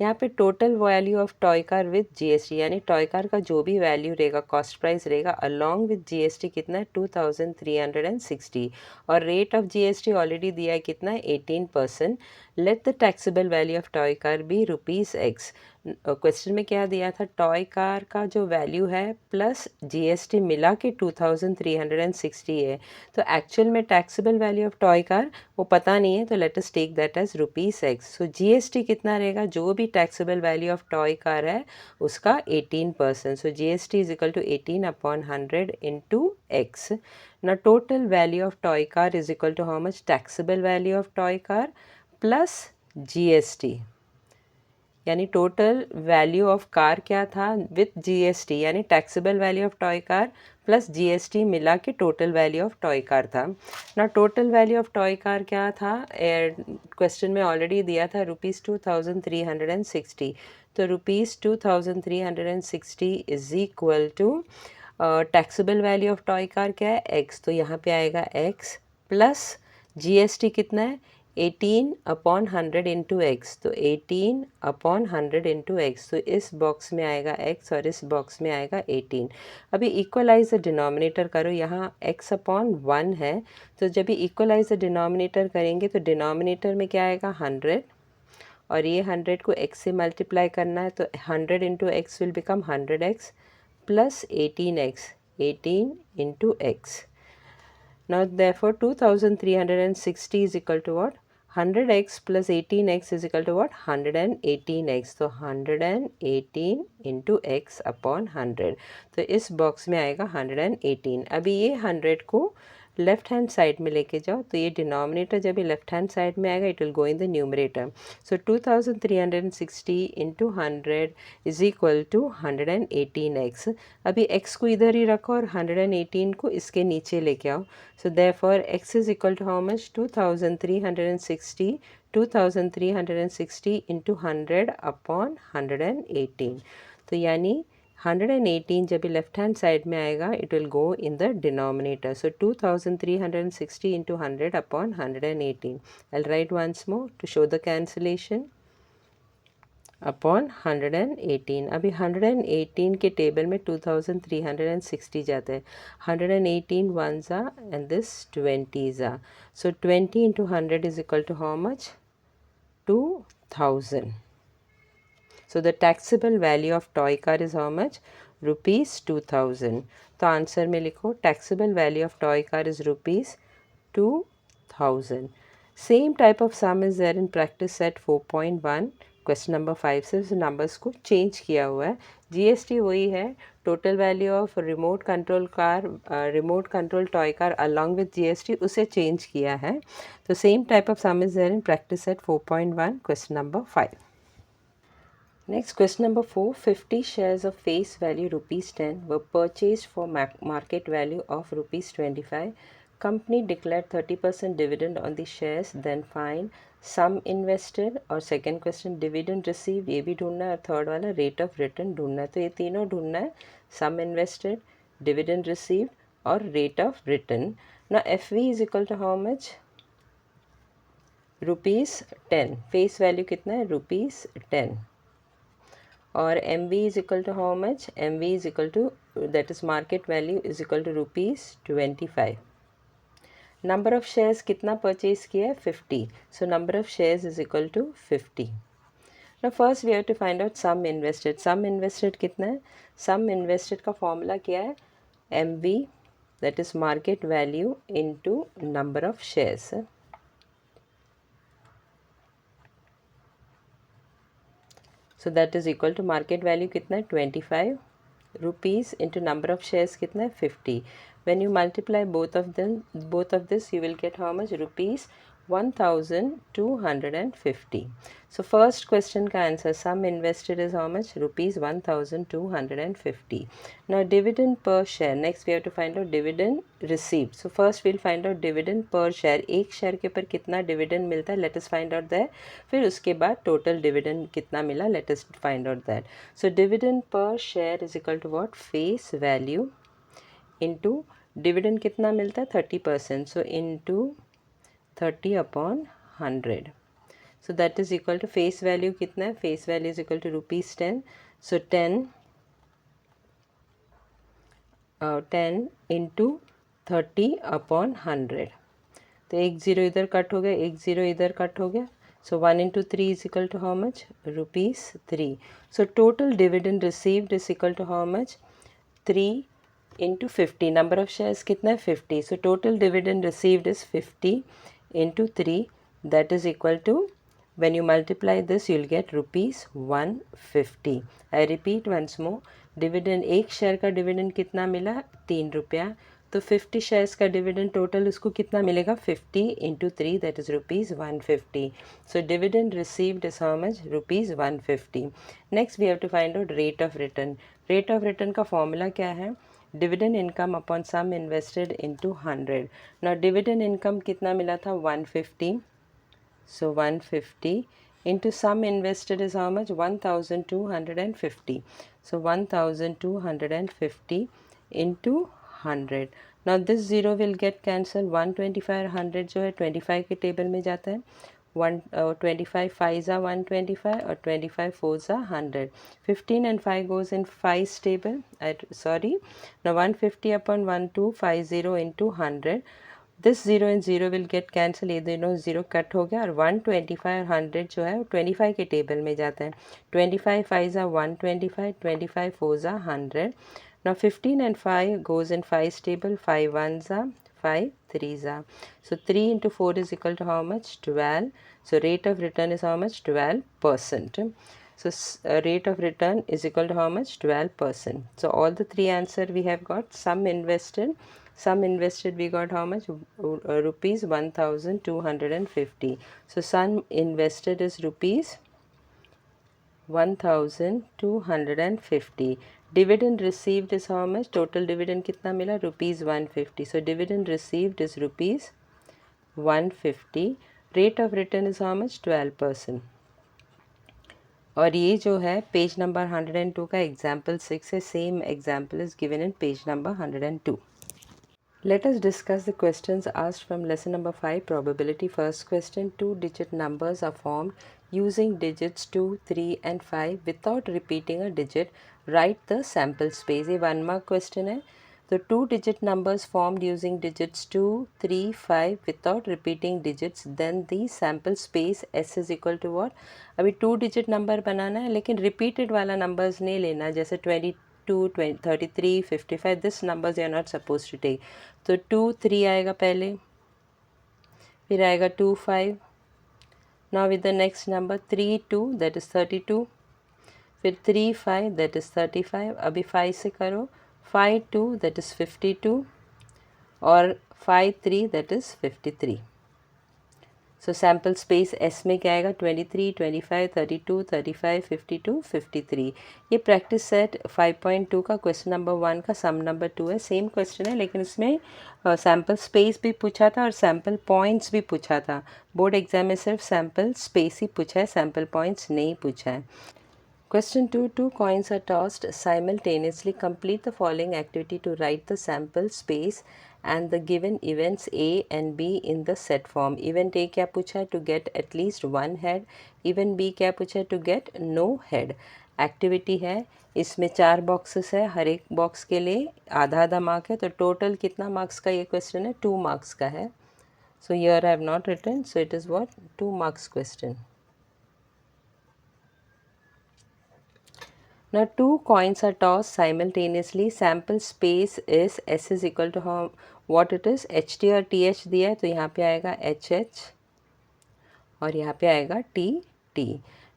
यहाँ पे total value of toy car with GST, यानी टॉय कार का जो भी वैल्यू रहेगा, कॉस्ट प्राइस रहेगा अलॉन्ग विद जीएसटी कितना है 2360. और रेट ऑफ जीएसटी ऑलरेडी दिया है कितना है 18%. Let the taxable value of toy car B rupees x. Question में क्या दिया था, टॉय कार का जो वैल्यू है प्लस जीएसटी मिला के 2360 है. तो एक्चुअल में taxable value of toy car वो पता नहीं है, तो let us take that as rupees x. So GST कितना रहेगा, जो भी taxable value of toy car है उसका 18%. So GST is equal to 18 upon 100 into x. ना total value of toy car is equal to how much taxable value of toy car plus GST, यानी total value of car क्या था with GST, यानी taxable value of toy car plus GST मिला के total value of toy car था. ना total value of toy car क्या था, क्वेश्चन में ऑलरेडी दिया था रुपीज़ 2360. तो rupees 2360 is equal to taxable value of toy car क्या है एक्स, तो यहाँ पे आएगा एक्स प्लस जीएसटी कितना है 18 अपॉन 100 इंटू एक्स, तो 18 अपॉन 100 इंटू एक्स, तो इस बॉक्स में आएगा x और इस बॉक्स में आएगा 18। अभी इक्वलाइज द डिनोमिनेटर करो, यहाँ x अपॉन 1 है, तो जब भी इक्वलाइज द डिनोमिनेटर करेंगे तो डिनोमिनेटर में क्या आएगा 100, और ये 100 को x से मल्टीप्लाई करना है, तो 100 into x will become 100x plus 18x, 18 into x. Now therefore 2360 is equal to what? 100x plus 18x is equal to what? 118x. तो 118 into x upon 100. तो इस बॉक्स में आएगा 118। अभी ये 100 को लेफ्ट हैंड साइड में लेके जाओ, तो ये डिनोमिनेटर जब ये लेफ्ट हैंड साइड में आएगा it will go in the numerator. So 2360 into 100 is equal to 118x। अभी x को इधर ही रखो और 118 को इसके नीचे लेके आओ। So therefore x is equal to how much? 2360 into 100 upon 118. तो यानी 118 जब ये लेफ्ट हैंड साइड में आएगा it will go in the denominator. So 2360 into 100 upon 118. I'll write once more to show the cancellation. Upon 118। अभी 118 के table में 2360 जाते हैं, 118 वन ज़ा एंड दिस 20 ज़ा, so 20 into 100 is equal to how much? 2000। So the taxable value of toy car is how much? Rupees 2000. तो answer में लिखो taxable value of toy car is rupees 2000. Same type of sum is there in practice set 4.1 question number 5 से उस numbers को change किया हुआ है। GST वही है, total value of remote control car, remote control toy car along with GST उसे change किया है। तो same type of sum is there in practice set 4.1 question number 5। Next, question number 4. 50 shares of face value rupees 10 were purchased for market value of rupees 25. Company declared 30% dividend on the shares. Then find sum invested, और second question dividend received ये भी ढूंढना है, और third वाला rate of return ढूंढना है। तो ये तीनों ढूंढना है, sum invested, dividend received और rate of return. Now FV is equal to how much? rupees 10. face value कितना है? rupees 10. और M V is equal to how much? M V is equal to that is market value is equal to rupees 25। Number of shares कितना purchase किया है? 50। So number of shares is equal to 50। ना first we have to find out sum invested. Sum invested कितना है? Sum invested का formula क्या है? M V that is market value into number of shares. So that is equal to market value कितना है? 25 rupees into number of shares कितना है? 50। When you multiply both of this you will get how much? Rupees 1250। So first question का answer sum invested is how much? Rupees 1250। Now dividend per share, next we have to find out dividend received. So first we'll find out dividend per share, एक share के ऊपर कितना dividend मिलता है, let us find out that. फिर उसके बाद total dividend कितना मिला, let us find out that. So dividend per share is equal to what? Face value into dividend कितना मिलता है? 30%, सो into 30 upon 100। So that is equal to face value कितना है? Face value is equal to rupees 10, so 10 into 30 upon 100। तो एक zero इधर cut हो गया, एक ज़ीरो इधर कट हो गया, so 1 into 3 is equal to how much? Rupees 3। So total dividend received is equal to how much? 3 into 50। Number of shares कितना है? 50। So total dividend received is 50 into 3, that is equal to, when you multiply this you'll get rupees 150. I repeat once more, dividend एक share का dividend कितना मिला? 3 रुपया। तो 50 shares का dividend total उसको कितना मिलेगा? 50 into 3 that is rupees 150। So dividend received is how much? Rupees 150। Next we have to find out rate of return. Rate of return का फॉर्मूला क्या है? Dividend income upon sum invested into 100। Now dividend income कितना मिला था? 150, सो 150 into sum invested is how much? 1250, so 1250 into 100. Now this zero will get cancel, 125 और 100 जो है 25 के टेबल में जाता है, 25 5 ज़ा 125 और 25 4 ज़ा 100, 15 and 5 goes in 5's table, sorry, now 150 upon 1250 into 100, this zero and zero will get cancel, ये दोनों ज़ीरो कट हो गया और 125 और 100 जो है वो 25 के टेबल में जाता है, 25 5 ज़ा 125, 25 4 ज़ा 100, now 15 and 5 goes in 5's table, 5 1 ज़ा 5 3 ज़ा, so 3 into 4 is equal to how much? 12. So rate of return is how much? 12%. So rate of return is equal to how much? 12%. So all the three answer we have got. Sum invested we got how much? Rupees 1250. So sum invested is rupees 1250. Dividend received is how much? Total dividend कितना मिला? Rupees 150. So dividend received is rupees 150. Rate of return is how much? 12%. और ये जो है page number 102 का example 6 है, same example is given in page number 102. Let us discuss the questions asked from lesson number 5, probability. First question, 2-digit numbers are formed using digits 2, 3 and 5 without repeating a digit. Write the sample space. ये 1 mark question है. The 2-digit numbers formed using digits 2, 3, 5 without repeating digits. Then the sample space S is equal to what? अभी 2-digit number बनाना है लेकिन repeated वाला numbers नहीं लेना, जैसे 22, 33, 55, this numbers you are not supposed to take. तो 2 3 आएगा पहले, फिर आएगा 2 5, now with the next number 3 2 that is 32, फिर 3 5 that is 35, अभी 5 से करो, 5 2 that is 52 और 5 3 that is 53. So sample space S में क्या आएगा? 23, 25, 32, 35, 52, 53. ये प्रैक्टिस सेट 5.2 का क्वेश्चन नंबर 1 का सम नंबर 2 है. सेम क्वेश्चन है लेकिन इसमें सैम्पल स्पेस भी पूछा था और सैम्पल पॉइंट्स भी पूछा था. बोर्ड एग्जाम में सिर्फ सैम्पल स्पेस ही पूछा है, सैम्पल पॉइंट्स नहीं पूछा है. Question 2. 2 coins are tossed simultaneously. Complete the following activity to write the sample space and the given events A and B in the set form. Event A क्या पूछा है? To get at least one head. Event B क्या पूछा है? To get no head. Activity है, इसमें 4 boxes है, हर एक बॉक्स के लिए आधा आधा मार्क है, तो टोटल कितना मार्क्स का ये क्वेश्चन है? 2 मार्क्स का है. So here I have not written, so it is what? 2 marks question. Now 2 coins are tossed simultaneously. Sample space is S is equal to how what it is? HT और TH दिया है तो यहाँ पे आएगा HH और यहाँ पे आएगा TT.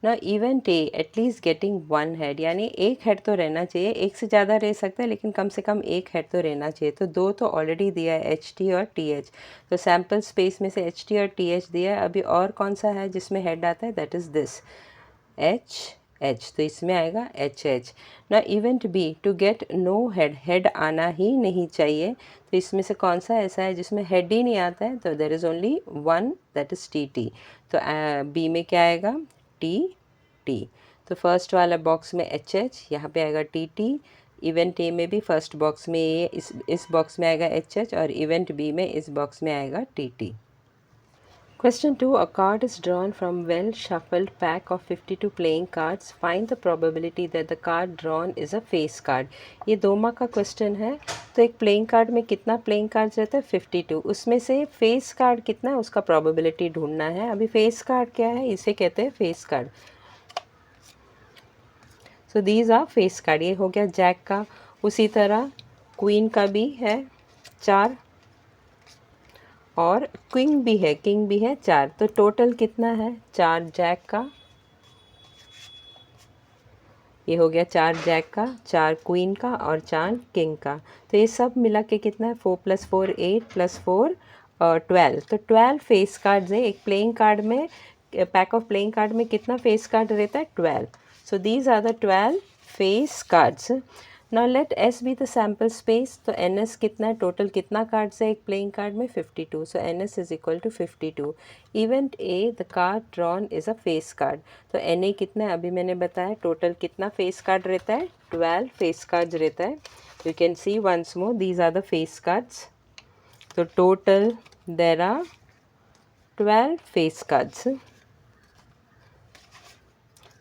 Now event A at least getting one head, यानी एक हेड तो रहना चाहिए, एक से ज़्यादा रह सकता है लेकिन कम से कम एक हेड तो रहना चाहिए. तो 2 तो ऑलरेडी दिया है HT और TH, तो सैम्पल स्पेस में से HT और TH दिया है. अभी और कौन सा है जिसमें हेड आता है? दैट इज़ दिस H, तो इसमें आएगा HH. ना event B to get no head, head आना ही नहीं चाहिए, तो इसमें से कौन सा ऐसा है जिसमें हेड ही नहीं आता है? तो there is only one, that is TT. तो बी में क्या आएगा? TT. तो फर्स्ट वाला बॉक्स में HH, यहाँ पे आएगा TT. इवेंट ए में भी फर्स्ट बॉक्स में ये, इस बॉक्स में आएगा HH और इवेंट बी में इस बॉक्स में आएगा TT. Question 2. A card is drawn from well shuffled pack of 52 playing cards. Find the probability that the card drawn is a face card. ये 2 मार्क का क्वेश्चन है. तो एक प्लेइंग कार्ड में कितना प्लेइंग कार्ड्स रहता है? 52. उसमें से फेस कार्ड कितना है उसका प्रोबेबिलिटी ढूंढना है. अभी फेस कार्ड क्या है? इसे कहते हैं face card. So these are face card. ये हो गया जैक का. उसी तरह क्वीन का भी है 4 और किंग भी है 4. तो टोटल कितना है? 4 जैक का, ये हो गया 4 जैक का, 4 क्वीन का और 4 किंग का. तो ये सब मिला के कितना है? 4 + 4 8 + 4 12. तो 12 फेस कार्ड्स है. एक प्लेइंग कार्ड में, पैक ऑफ प्लेइंग कार्ड में कितना फेस कार्ड रहता है? 12. So these are the 12 face cards. Now let S be the sample space. तो एन एस कितना है? टोटल कितना कार्ड्स है एक प्लेइंग कार्ड में? 52. So n s is equal to 52. Event a the card drawn is a face card. तो n a कितना है? अभी मैंने बताया टोटल कितना फेस कार्ड रहता है? 12 फेस कार्ड्स रहता है. You can see once more, these are the face cards. तो total there are 12 face cards.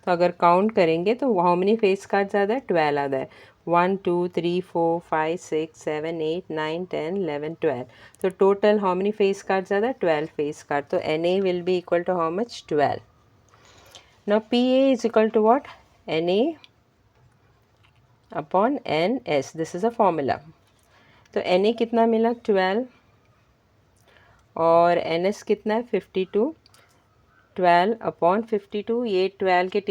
तो अगर काउंट करेंगे तो हाउ मेनी फेस कार्ड्स आता है, 12 आता है। 1 2 3 4 5 6 7 8 9 10 11 12। तो total how many face cards आता है, 12 फेस कार्ड। तो Na will be equal to how much, 12। नाउ Pa is equal to what, Na upon Ns। This is a formula. तो Na कितना मिला, 12, और Ns कितना है, 52। 12 अपॉन 52, ये 12 के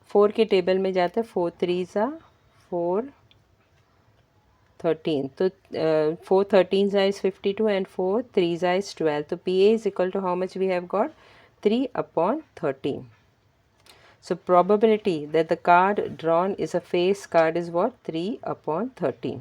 4 के टेबल में जाता है। 4 3 ज़ा 4 13, तो 4 13 ज़ा इज़ 52 एंड 4 3 ज़ा इज़ 12। तो Pa is equal to how much we have got, 3 upon 13। So probability that the card drawn is a face card is what, 3 upon 13.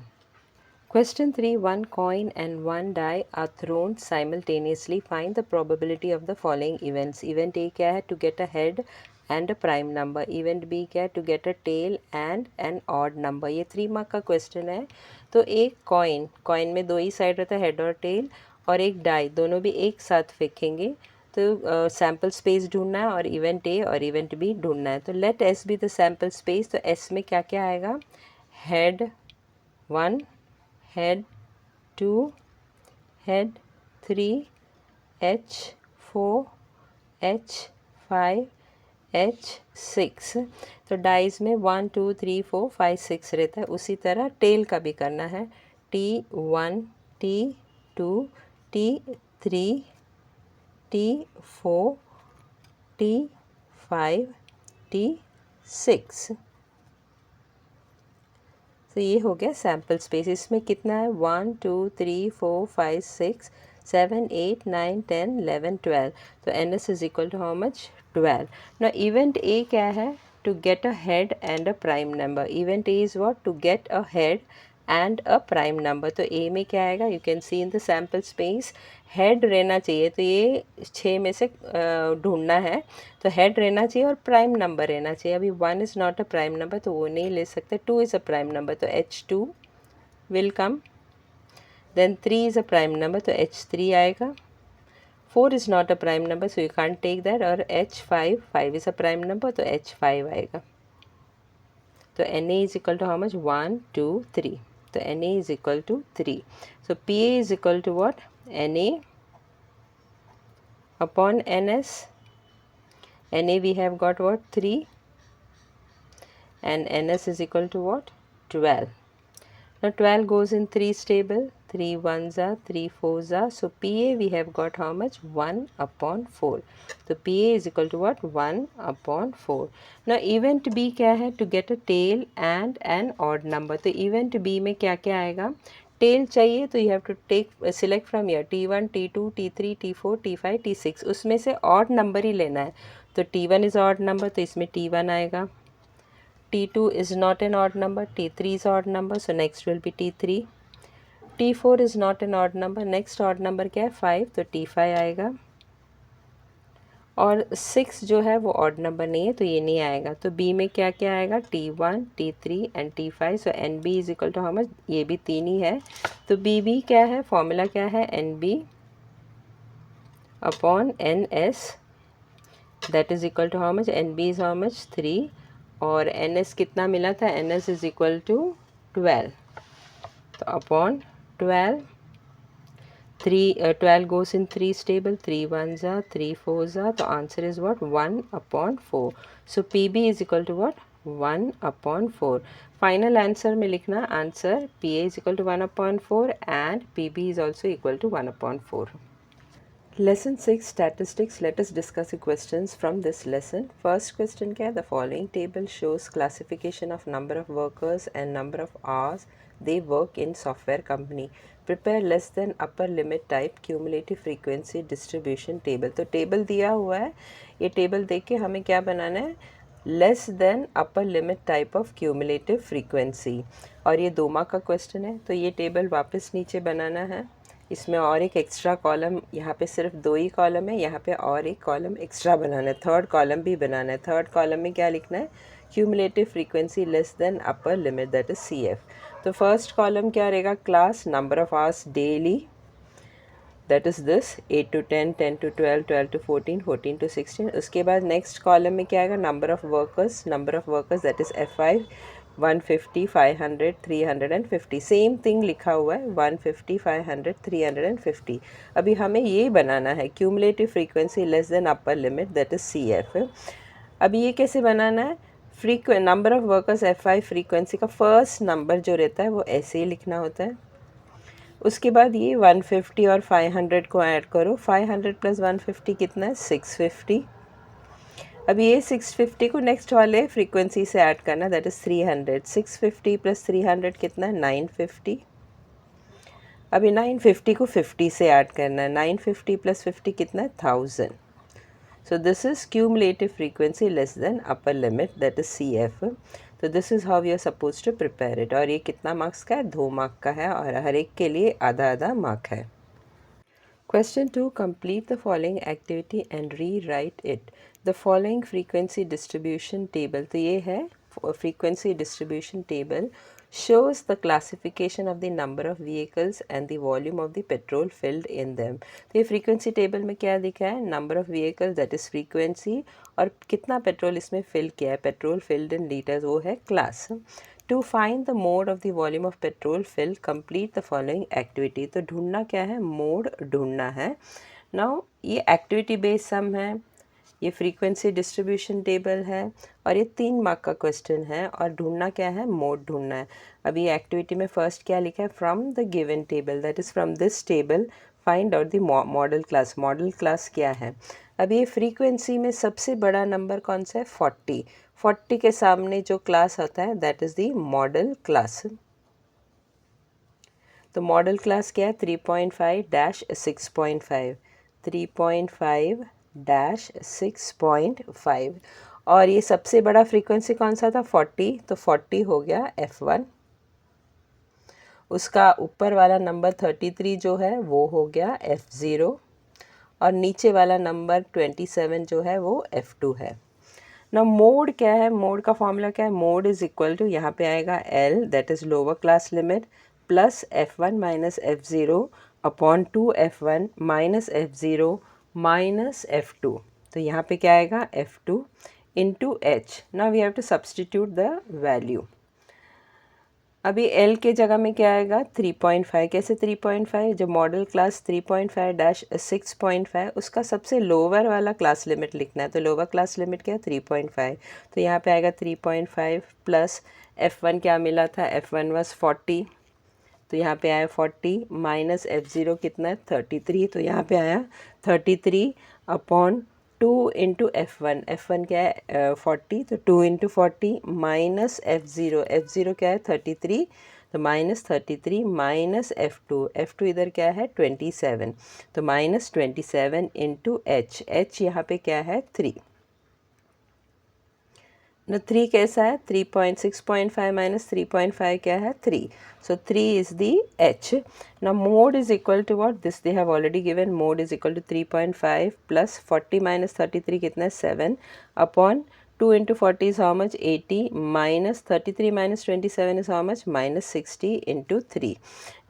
Question 3. One coin and one die are thrown simultaneously. Find the probability of the following events. Event A क्या है, to get a head and a prime number. Event B क्या है, to get a tail and an odd number. ये 3 mark का question है। तो एक coin में दो ही साइड रहता है, हेड और टेल, और एक डाई, दोनों भी एक साथ फेंकेंगे। तो सैम्पल स्पेस ढूंढना है और इवेंट ए और इवेंट बी ढूंढना है। तो let S be the sample space. तो एस में क्या क्या आएगा, head 1, head 2, head 3, H4, H5, H6। तो डाइज में 1 2 3 4 5 6 रहता है। उसी तरह टेल का भी करना है, T1, T2, T3, T4, T5, T6। तो ये हो गया सैम्पल स्पेस। इसमें कितना है, 1 2 3 4 5 6 7 8 9 10 11 12। तो NS is equal to how much, 12। ना इवेंट ए क्या है, to get a head and a prime number. Event A is what, to get a head and a prime number. तो ए में क्या आएगा, you can see in the sample space, head रहना चाहिए। तो ये 6 में से ढूंढना है, तो हेड रहना चाहिए और प्राइम नंबर रहना चाहिए। अभी 1 is not a prime number तो वो नहीं ले सकते। 2 इज़ अ प्राइम नंबर तो H2 will come. Then 3 is a prime number तो H3 आएगा। 4 is not a prime number so you can't take that. और H5, 5 is a prime number तो H5 आएगा। तो Na is equal to how much, 1 2 3। तो Na is equal to 3। So Pa is equal to what, Na upon Ns. Na we have got what, 3, and Ns is equal to what, 12. Now 12 goes in 3's table, 3 1s are 3 4s are. So Pa we have got how much, 1 upon 4. So Pa is equal to what, 1 upon 4. Now event B क्या है, to get a tail and an odd number. तो event B में क्या क्या आएगा, tail चाहिए तो you have to take select from here T1, T2, T3, T4, T5, T6। उसमें से ऑड नंबर ही लेना है। तो T1 इज़ ऑड नंबर तो इसमें T1 आएगा। T2 is not an odd number, T3 is odd number, so next will be T3. T4 is not an odd number, next odd number क्या है, 5, तो T5 आएगा। और 6 जो है वो ऑड नंबर नहीं है तो ये नहीं आएगा। तो B में क्या क्या आएगा, T1, T3 and T5। So NB is equal to how much, ये भी 3 ही है। तो BB क्या है, फॉर्मूला क्या है, NB upon NS, that is equal to how much, NB is how much, 3, और NS कितना मिला था, NS इज इक्वल टू 12। तो upon 12, 12 goes in 3's table, 3 1s are 3 4s are. तो answer is what, 1 upon 4। So PB is equal to what, 1 upon 4। Final answer में लिखना, answer PA is equal to 1 upon 4 and PB is also equal to 1 upon 4। Lesson 6 Statistics. Let us discuss the questions from this lesson. First question क्या है, the following table shows classification of number of workers and number of hours they work in software company. Prepare less than upper limit type cumulative frequency distribution table. तो table दिया हुआ है, ये table देख के हमें क्या बनाना है, less than upper limit type of cumulative frequency. और ये 2 मार्क का क्वेश्चन है तो ये टेबल वापस नीचे बनाना है। इसमें और एक एक्स्ट्रा कॉलम, यहाँ पे सिर्फ 2 ही कॉलम है, यहाँ पे और एक कॉलम एक्स्ट्रा बनाना है, थर्ड कॉलम भी बनाना है। थर्ड कॉलम में क्या लिखना है, cumulative frequency less than upper limit that is CF. तो फर्स्ट कॉलम क्या रहेगा, class number of hours daily, that is this 8 to 10, 10 to 12, 12 to 14, 14 to 16. उसके बाद नेक्स्ट कॉलम में क्या आएगा, number of workers that is F5, 150, 500, 350. Same thing लिखा हुआ है 150, 500, 350. अभी हमें ये बनाना है cumulative frequency less than upper limit that is CF. अभी ये कैसे बनाना है, number of workers F5 frequency का फर्स्ट नंबर जो रहता है वो ऐसे ही लिखना होता है. उसके बाद ये 150 और 500 को ऐड करो, 500 प्लस 150 कितना है 650. अब ये 650 को नेक्स्ट वाले फ्रीक्वेंसी से ऐड करना दैट इज़ 300. 650 प्लस 300 कितना है 950. अभी 950 को 50 से ऐड करना है, 950 प्लस 50 कितना है 1000. So this is cumulative frequency less than upper limit that is CF. तो this is how we are supposed to prepare it. और ये कितना मार्क्स का है, 2 मार्क का है और हर एक के लिए आधा आधा मार्क है. Question 2. Complete the following activity and rewrite it. The following frequency distribution table. तो ये है frequency distribution table shows the classification of the number of vehicles and the volume of the petrol filled in them. तो ये frequency table में क्या दिखा है, number of vehicles that is frequency और कितना पेट्रोल इसमें फिल किया है, पेट्रोल filled in liters वो है class. To find the mode of the volume of petrol fill, complete the following activity. तो ढूंढना क्या है, मोड ढूंढना है. Now ये एक्टिविटी बेस्ड सम है, ये फ्रीक्वेंसी डिस्ट्रीब्यूशन टेबल है और ये 3 मार्क का क्वेश्चन है और ढूंढना क्या है, मोड ढूंढना है. अभी ये एक्टिविटी में फर्स्ट क्या लिखा है, from the given table that is from this table find out the model class. Model class क्या है, अभी ये फ्रीक्वेंसी में सबसे बड़ा नंबर कौन सा है 40. 40 के सामने जो क्लास होता है that is the model class. तो मॉडल क्लास क्या है 3.5-6.5, 3.5-6.5 और ये सबसे बड़ा फ्रीक्वेंसी कौन सा था 40. तो 40 हो गया F1. उसका ऊपर वाला नंबर 33 जो है वो हो गया F0 और नीचे वाला नंबर 27 जो है वो F2 है. ना मोड क्या है, मोड का फॉर्मूला क्या है, मोड इज इक्वल टू यहाँ पे आएगा L that is lower class limit plus F1 minus F0 upon 2F1 minus F0 minus F2. तो यहाँ पे क्या आएगा F2 into H. Now we have to substitute the value. अभी L के जगह में क्या आएगा 3.5. कैसे 3.5, जो मॉडल क्लास 3.5-6.5 उसका सबसे लोअर वाला क्लास लिमिट लिखना है. तो लोअर क्लास लिमिट क्या है 3.5. तो यहाँ पे आएगा 3.5 प्लस F1 क्या मिला था, F1 वाज 40. तो यहाँ पे आया 40 माइनस F0 कितना है 33. तो यहाँ पे आया 33 अपॉन 2 इंटू F1. F1 क्या है 40. तो 2 इंटू 40 माइनस F0. F0 क्या है 33. तो माइनस 33 माइनस F2 इधर क्या है 27. तो माइनस 27 इंटू H यहाँ पे क्या है 3. ना 3 कैसा है 3.6.5 माइनस 3.5 क्या है 3. So 3 is the H. ना mode is equal to what, this they have already given. Mode is equal to 3.5 plus 40 minus 33 कितना है 7 upon 2 into 40 is how much 80 minus 33 minus 27 is how much minus 60 into 3.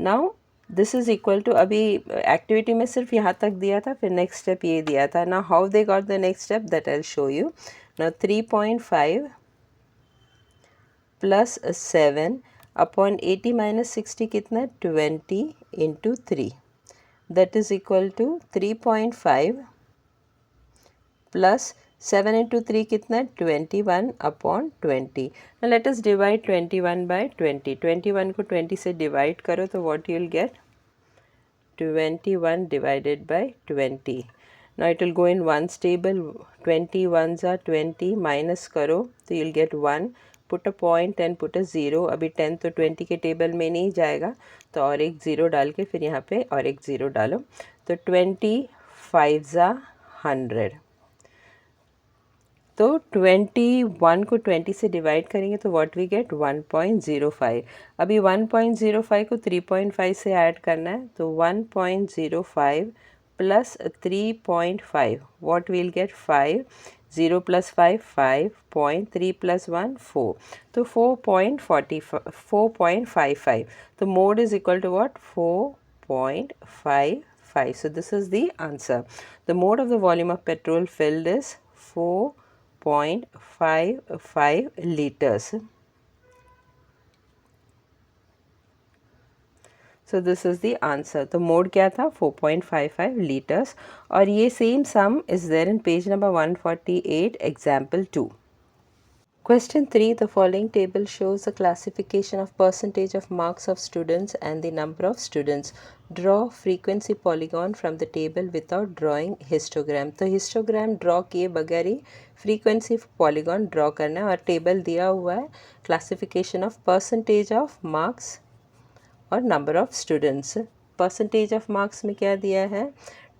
Now this is equal to, अभी activity में सिर्फ यहाँ तक दिया था, फिर नेक्स्ट स्टेप ये दिया था. ना how they got the next step that I will show you. Now 3.5 plus 7 upon 80 minus 60 कितना है 20 into 3 that is equal to 3.5 plus 7 into 3 कितना है 21 upon 20. Now let us divide 21 by 20. 21 को 20 से divide करो तो what you will get 21 divided by 20. Now it will go in ones table. 20 ones are 20 minus करो तो you'll get 1. Put a point and put a 0. अभी 10 तो 20 के table में नहीं जाएगा तो और एक 0 डाल के फिर यहाँ पे और एक 0 डालो. तो 20 5s are 100. तो 21 को 20 से डिवाइड करेंगे तो व्हाट वी गेट 1.05. अभी 1.05 को 3.5 से ऐड करना है तो 1.05 plus 3.5 what will gate 5. 0 plus 5 5, 3 plus 1 4. तो 4.55. तो mode is equal to what? 4.55. So this is the answer. The mode of the volume of petrol filled is 4.55 liters. So this is the answer. तो mode क्या था? 4.55 litres. और ये same sum is there in page number 148 example 2. Question 3. The following table shows the classification of percentage of marks of students and the number of students. Draw frequency polygon from the table without drawing histogram. तो histogram draw किए बगैर ही frequency polygon draw करना है. और table दिया हुआ है classification of percentage of marks और number of students. Percentage of marks में क्या दिया है?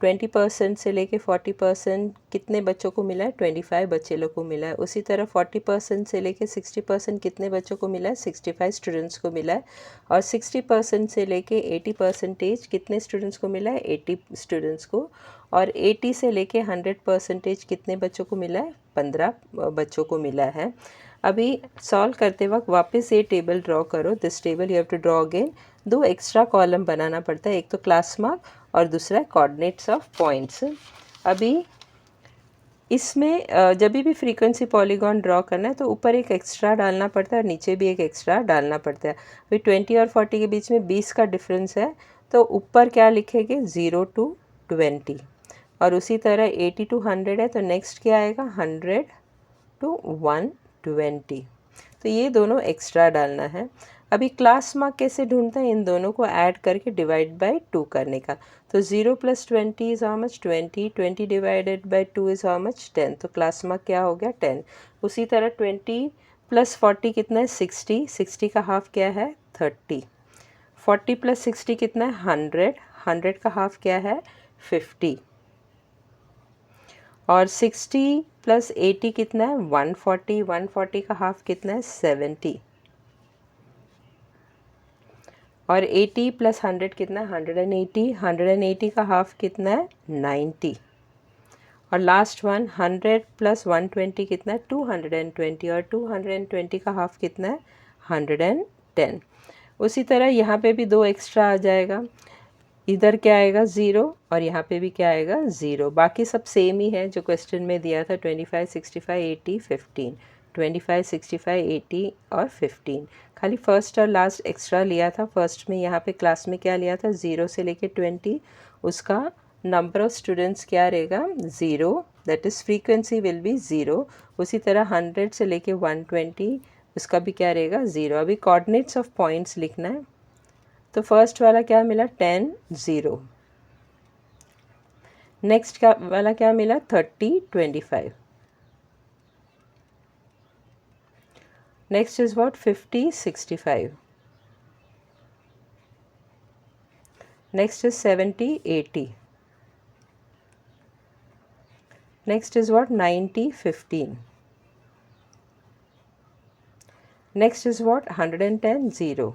20% से लेके 40% कितने बच्चों को मिला है? 25 बच्चे लोग को मिला है. उसी तरह 40% से लेके 60% कितने बच्चों को मिला है? 65 स्टूडेंट्स को मिला है. और 60% से लेके 80% कितने स्टूडेंट्स को मिला है? 80 स्टूडेंट्स को. और 80 से लेके 100% कितने बच्चों को मिला है? 15 बच्चों को मिला है. अभी सॉल्व करते वक्त वापस ये टेबल ड्रॉ करो. This table you have to draw again. 2 extra column बनाना पड़ता है. एक तो क्लास मार्क और दूसरा कोऑर्डिनेट्स ऑफ पॉइंट्स. अभी इसमें जब भी फ्रीक्वेंसी पॉलीगॉन ड्रॉ करना है तो ऊपर एक एक्स्ट्रा डालना पड़ता है और नीचे भी एक एक्स्ट्रा डालना पड़ता है. अभी 20 और 40 के बीच में 20 का डिफरेंस है. तो ऊपर क्या लिखेंगे? 0 to 20. और उसी तरह 80 to 100 है तो नेक्स्ट क्या आएगा? 100 to 120. तो ये दोनों एक्स्ट्रा डालना है. अभी क्लास मार्क कैसे ढूंढते हैं? इन दोनों को ऐड करके डिवाइड बाय 2 करने का. तो 0 + 20 is how much? 20. 20 divided by 2 is how much? 10. तो क्लास मार्क क्या हो गया? 10. उसी तरह 20 + 40 कितना है? 60. 60 का हाफ क्या है? 30. 40 + 60 कितना है? 100. 100 का हाफ क्या है? 50. और 60 + 80 कितना है? 140. 140 का हाफ कितना है? 70. और 80 + 100 कितना है? 180. 180 का हाफ कितना है? 90. और लास्ट वन 100 + 120 कितना है? 220. और 220 का हाफ कितना है? 110. उसी तरह यहाँ पे भी 2 एक्स्ट्रा आ जाएगा. इधर क्या आएगा? 0. और यहाँ पे भी क्या आएगा? 0. बाकी सब सेम ही है जो क्वेश्चन में दिया था. 25, 65, 80, 15. 25, 65, 80 और 15. खाली फर्स्ट और लास्ट एक्स्ट्रा लिया था. फर्स्ट में यहाँ पे क्लास में क्या लिया था? 0 से लेके 20. उसका नंबर ऑफ स्टूडेंट्स क्या रहेगा? 0. That is frequency will be 0. उसी तरह 100 से लेके 120 उसका भी क्या रहेगा? 0. अभी कोऑर्डिनेट्स ऑफ पॉइंट्स लिखना है. तो फर्स्ट वाला क्या मिला? 10 0. नेक्स्ट का वाला क्या मिला? 30 25. Next is what? 50 65. Next is 70 80. Next is what? 90 15. Next is what? 110 0.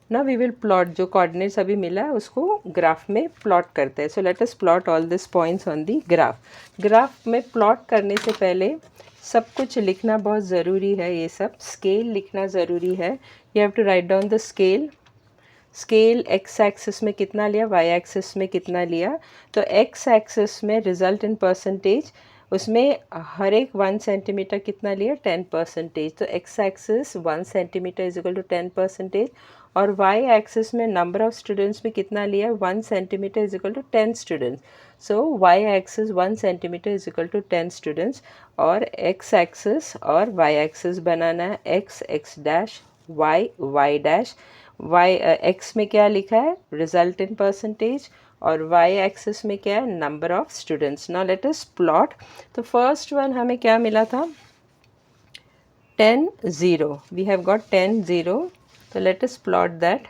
ना वी विल प्लॉट. जो कोऑर्डिनेट्स अभी मिला है उसको ग्राफ में प्लॉट करते हैं. सो let us plot all this points on the graph. Graph में प्लॉट करने से पहले सब कुछ लिखना बहुत ज़रूरी है. ये सब स्केल लिखना ज़रूरी है. You have to write down the scale. Scale x axis में कितना लिया, वाई एक्सिस में कितना लिया. तो एक्स एक्सिस में रिजल्ट इन परसेंटेज उसमें हर एक 1 सेंटीमीटर कितना लिया? 10%. तो x axis 1 centimetre is equal to 10%. और वाई एक्सिस में नंबर ऑफ स्टूडेंट्स में कितना लिया? 1 centimetre is equal to 10 students. So y axis 1 centimetre is equal to 10 students. और एक्स एक्सिस और वाई एक्सिस बनाना है. X x dash, y y dash. Y x में क्या लिखा है? Result in percentage. और वाई एक्सिस में क्या है? Number of students. Now let us plot. तो फर्स्ट वन हमें क्या मिला था? 10 0. We have got 10 0. तो लेट अस प्लॉट दैट.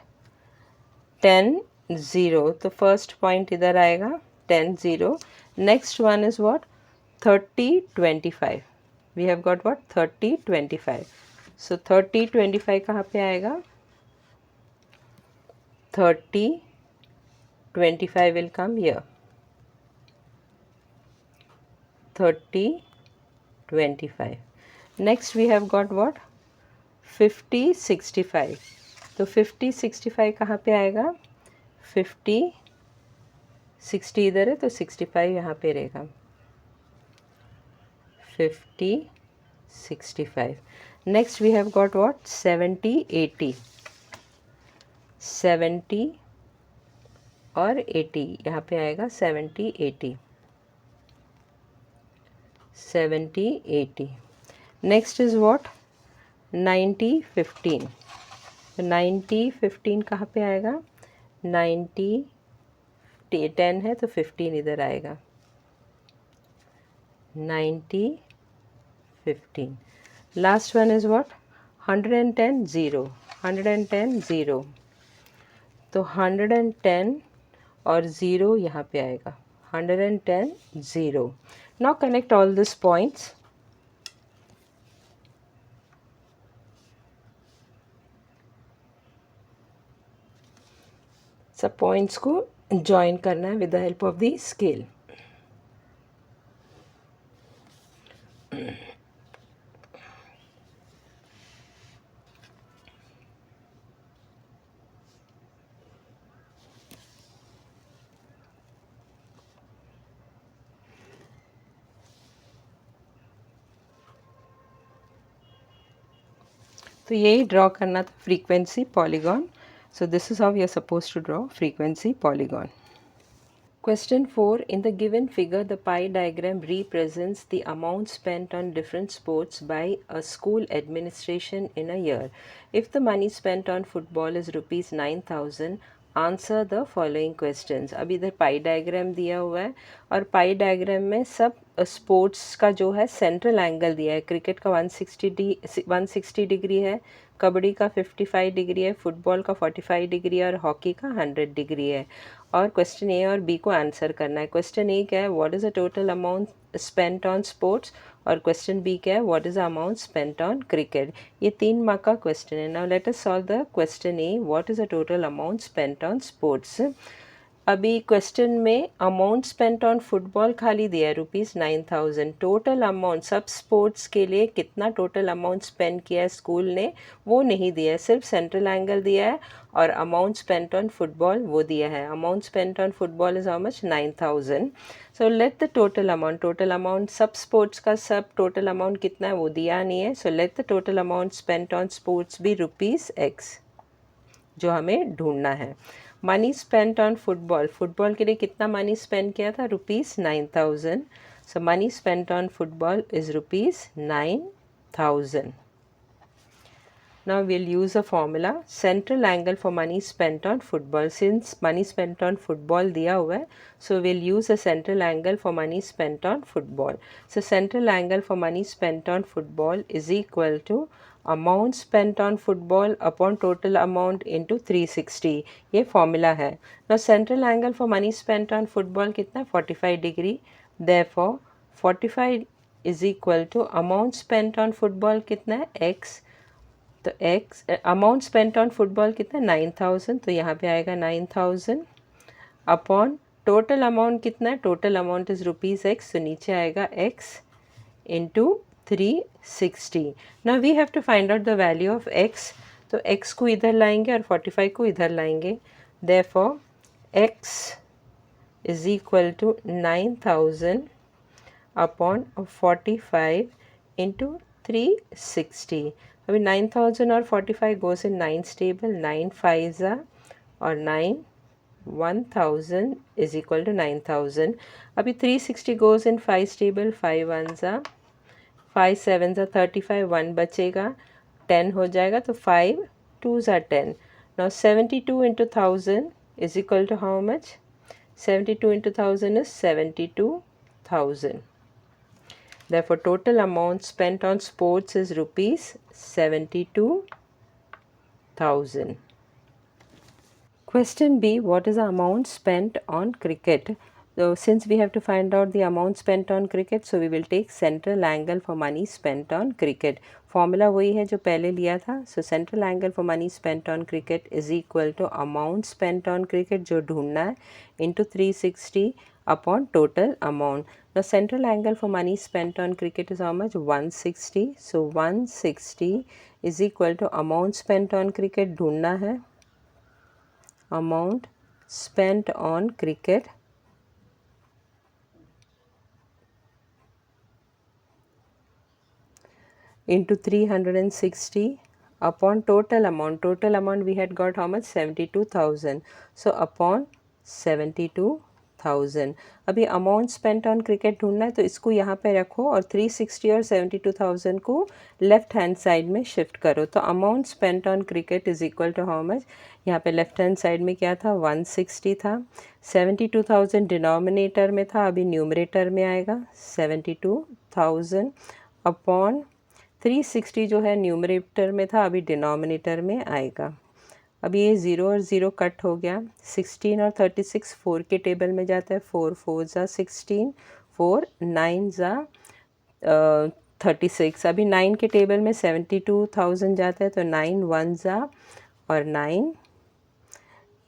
10 0. तो फर्स्ट पॉइंट इधर आएगा 10 0. Next one is what? 30 25. We have got what? 30 25. So 30 25 कहाँ पे आएगा? 30 25 will come here. 30, 25. Next we have got what? 50, 65. तो 50, 65 कहाँ पे आएगा? 50, 60 इधर है तो 65 यहाँ पे रहेगा. 50, 65. Next we have got what? 70, 80. 70 और 80 यहाँ पे आएगा 70, 80. 70, 80. Next is what? 90, 15. तो 90, 15 कहाँ पे आएगा? 90, 10 है तो 15 इधर आएगा. 90, 15. Last one is what? 110, 0. 110, 0. तो 110 और 0 यहाँ पे आएगा. 110, 0. Now connect all these points. सब पॉइंट्स को ज्वाइन करना है with the help of the scale. तो यही ड्रॉ करना था frequency polygon. So this is how we are supposed to draw frequency polygon. Question 4. In the given figure, the pie diagram represents the amount spent on different sports by a school administration in a year. If the money spent on football is rupees 9,000, answer the following questions. अब इधर पाई diagram दिया हुआ है और पाई diagram में सब sports का जो है सेंट्रल एंगल दिया है. क्रिकेट का 160 डिग्री है, कबड्डी का 55 डिग्री है, फुटबॉल का 45 डिग्री है और हॉकी का 100 डिग्री है. और क्वेश्चन ए और बी को आंसर करना है. क्वेश्चन ए क्या है? What is the total amount spent on sports. और क्वेश्चन बी क्या है? What is the amount spent on cricket. ये 3 मार्क का क्वेश्चन है. Now let us solve the question A. What is the total amount spent on sports. अभी question में amount spent on football खाली दिया है ₹9,000. टोटल अमाउंट सब sports के लिए कितना टोटल अमाउंट स्पेंड किया है स्कूल ने वो नहीं दिया है. सिर्फ सेंट्रल एंगल दिया है और अमाउंट स्पेंट ऑन फुटबॉल वो दिया है. Amount spent on football is how much? 9,000. So let the total amount सब स्पोर्ट्स का सब टोटल अमाउंट कितना है वो दिया नहीं है. So let the total amount spent on sports भी ₹X जो हमें ढूंढना है. Money spent on football. Football के लिए कितना मनी स्पेंड किया था? ₹9,000. So money spent on football is ₹9,000. Now we'll use a formula. Central angle for money spent on football. Since money spent on football दिया हुआ है, so we'll use a central angle for money spent on football. So central angle for money spent on football is equal to amount spent on football upon total amount into 360. ये formula है. Now central angle for money spent on football कितना? 45 degree. Therefore 45 is equal to amount spent on football कितना है? X. तो x amount spent on football कितना? 9,000. तो यहाँ पे आएगा 9,000 अपॉन टोटल अमाउंट कितना है? Total amount is ₹X. तो नीचे आएगा x into 360. Now we have to find out the value of x. तो x को इधर लाएंगे और 45 को इधर लाएंगे. Therefore x is equal to 9,000 upon 45 into 360. अभी 9,000 और 45 गोज इन 9 टेबल. 9 5 और 9 1,000 इज इक्वल टू 9,000. अभी 360 गोज इन 5 टेबल. 5 1 5 7 35. 1 बचेगा, 10 हो जाएगा. तो 5 2 10. Now 72 into 1000 is equal to how much? 72 into 1000 is 72,000. Therefore, total amount spent on sports is ₹72,000. Question B. What is the amount spent on cricket? So, since we have to find out the amount spent on cricket, so we will take central angle for money spent on cricket. Formula वही है जो पहले लिया था. So, central angle for money spent on cricket is equal to amount spent on cricket जो ढूंढना है into 360. upon total amount. Now central angle for money spent on cricket is how much? 160. So 160 is equal to amount spent on cricket ढूंढना है, amount spent on cricket into 360 upon total amount. Total amount we had got how much? 72,000. So upon 72,000. अभी amount spent on cricket ढूंढना है, तो इसको यहाँ पे रखो और 360 और 72,000 को लेफ्ट हैंड साइड में शिफ्ट करो. तो amount spent on cricket is equal to how much? यहाँ पे लेफ्ट हैंड साइड में क्या था? 160 था. 72,000 डिनोमिनेटर में था, अभी न्यूमरेटर में आएगा. 72,000 अपॉन 360 जो है न्यूमरेटर में था, अभी डिनोमिनेटर में आएगा. अब ये 0 और 0 कट हो गया. 16 और 36 4 के टेबल में जाता है. 4 4 ज़ा 16, 4 9 ज़ा 36. अभी 9 के टेबल में 72,000 जाता है, तो 9 1 ज़ा और 9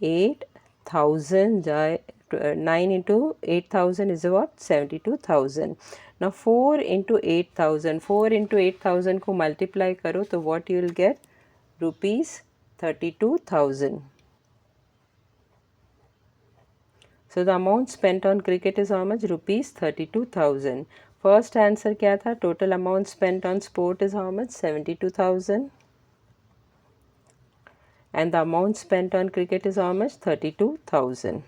8,000 जाए. 9 into 8,000 is what? 72,000. Now 4 into 8,000. 4 into 8,000 को multiply करो तो what you will get? Rupees 32,000. So the amount spent on cricket is how much? Rupees 32,000. First answer क्या था? Total amount spent on sport is how much? 72,000. And the amount spent on cricket is how much? 32,000.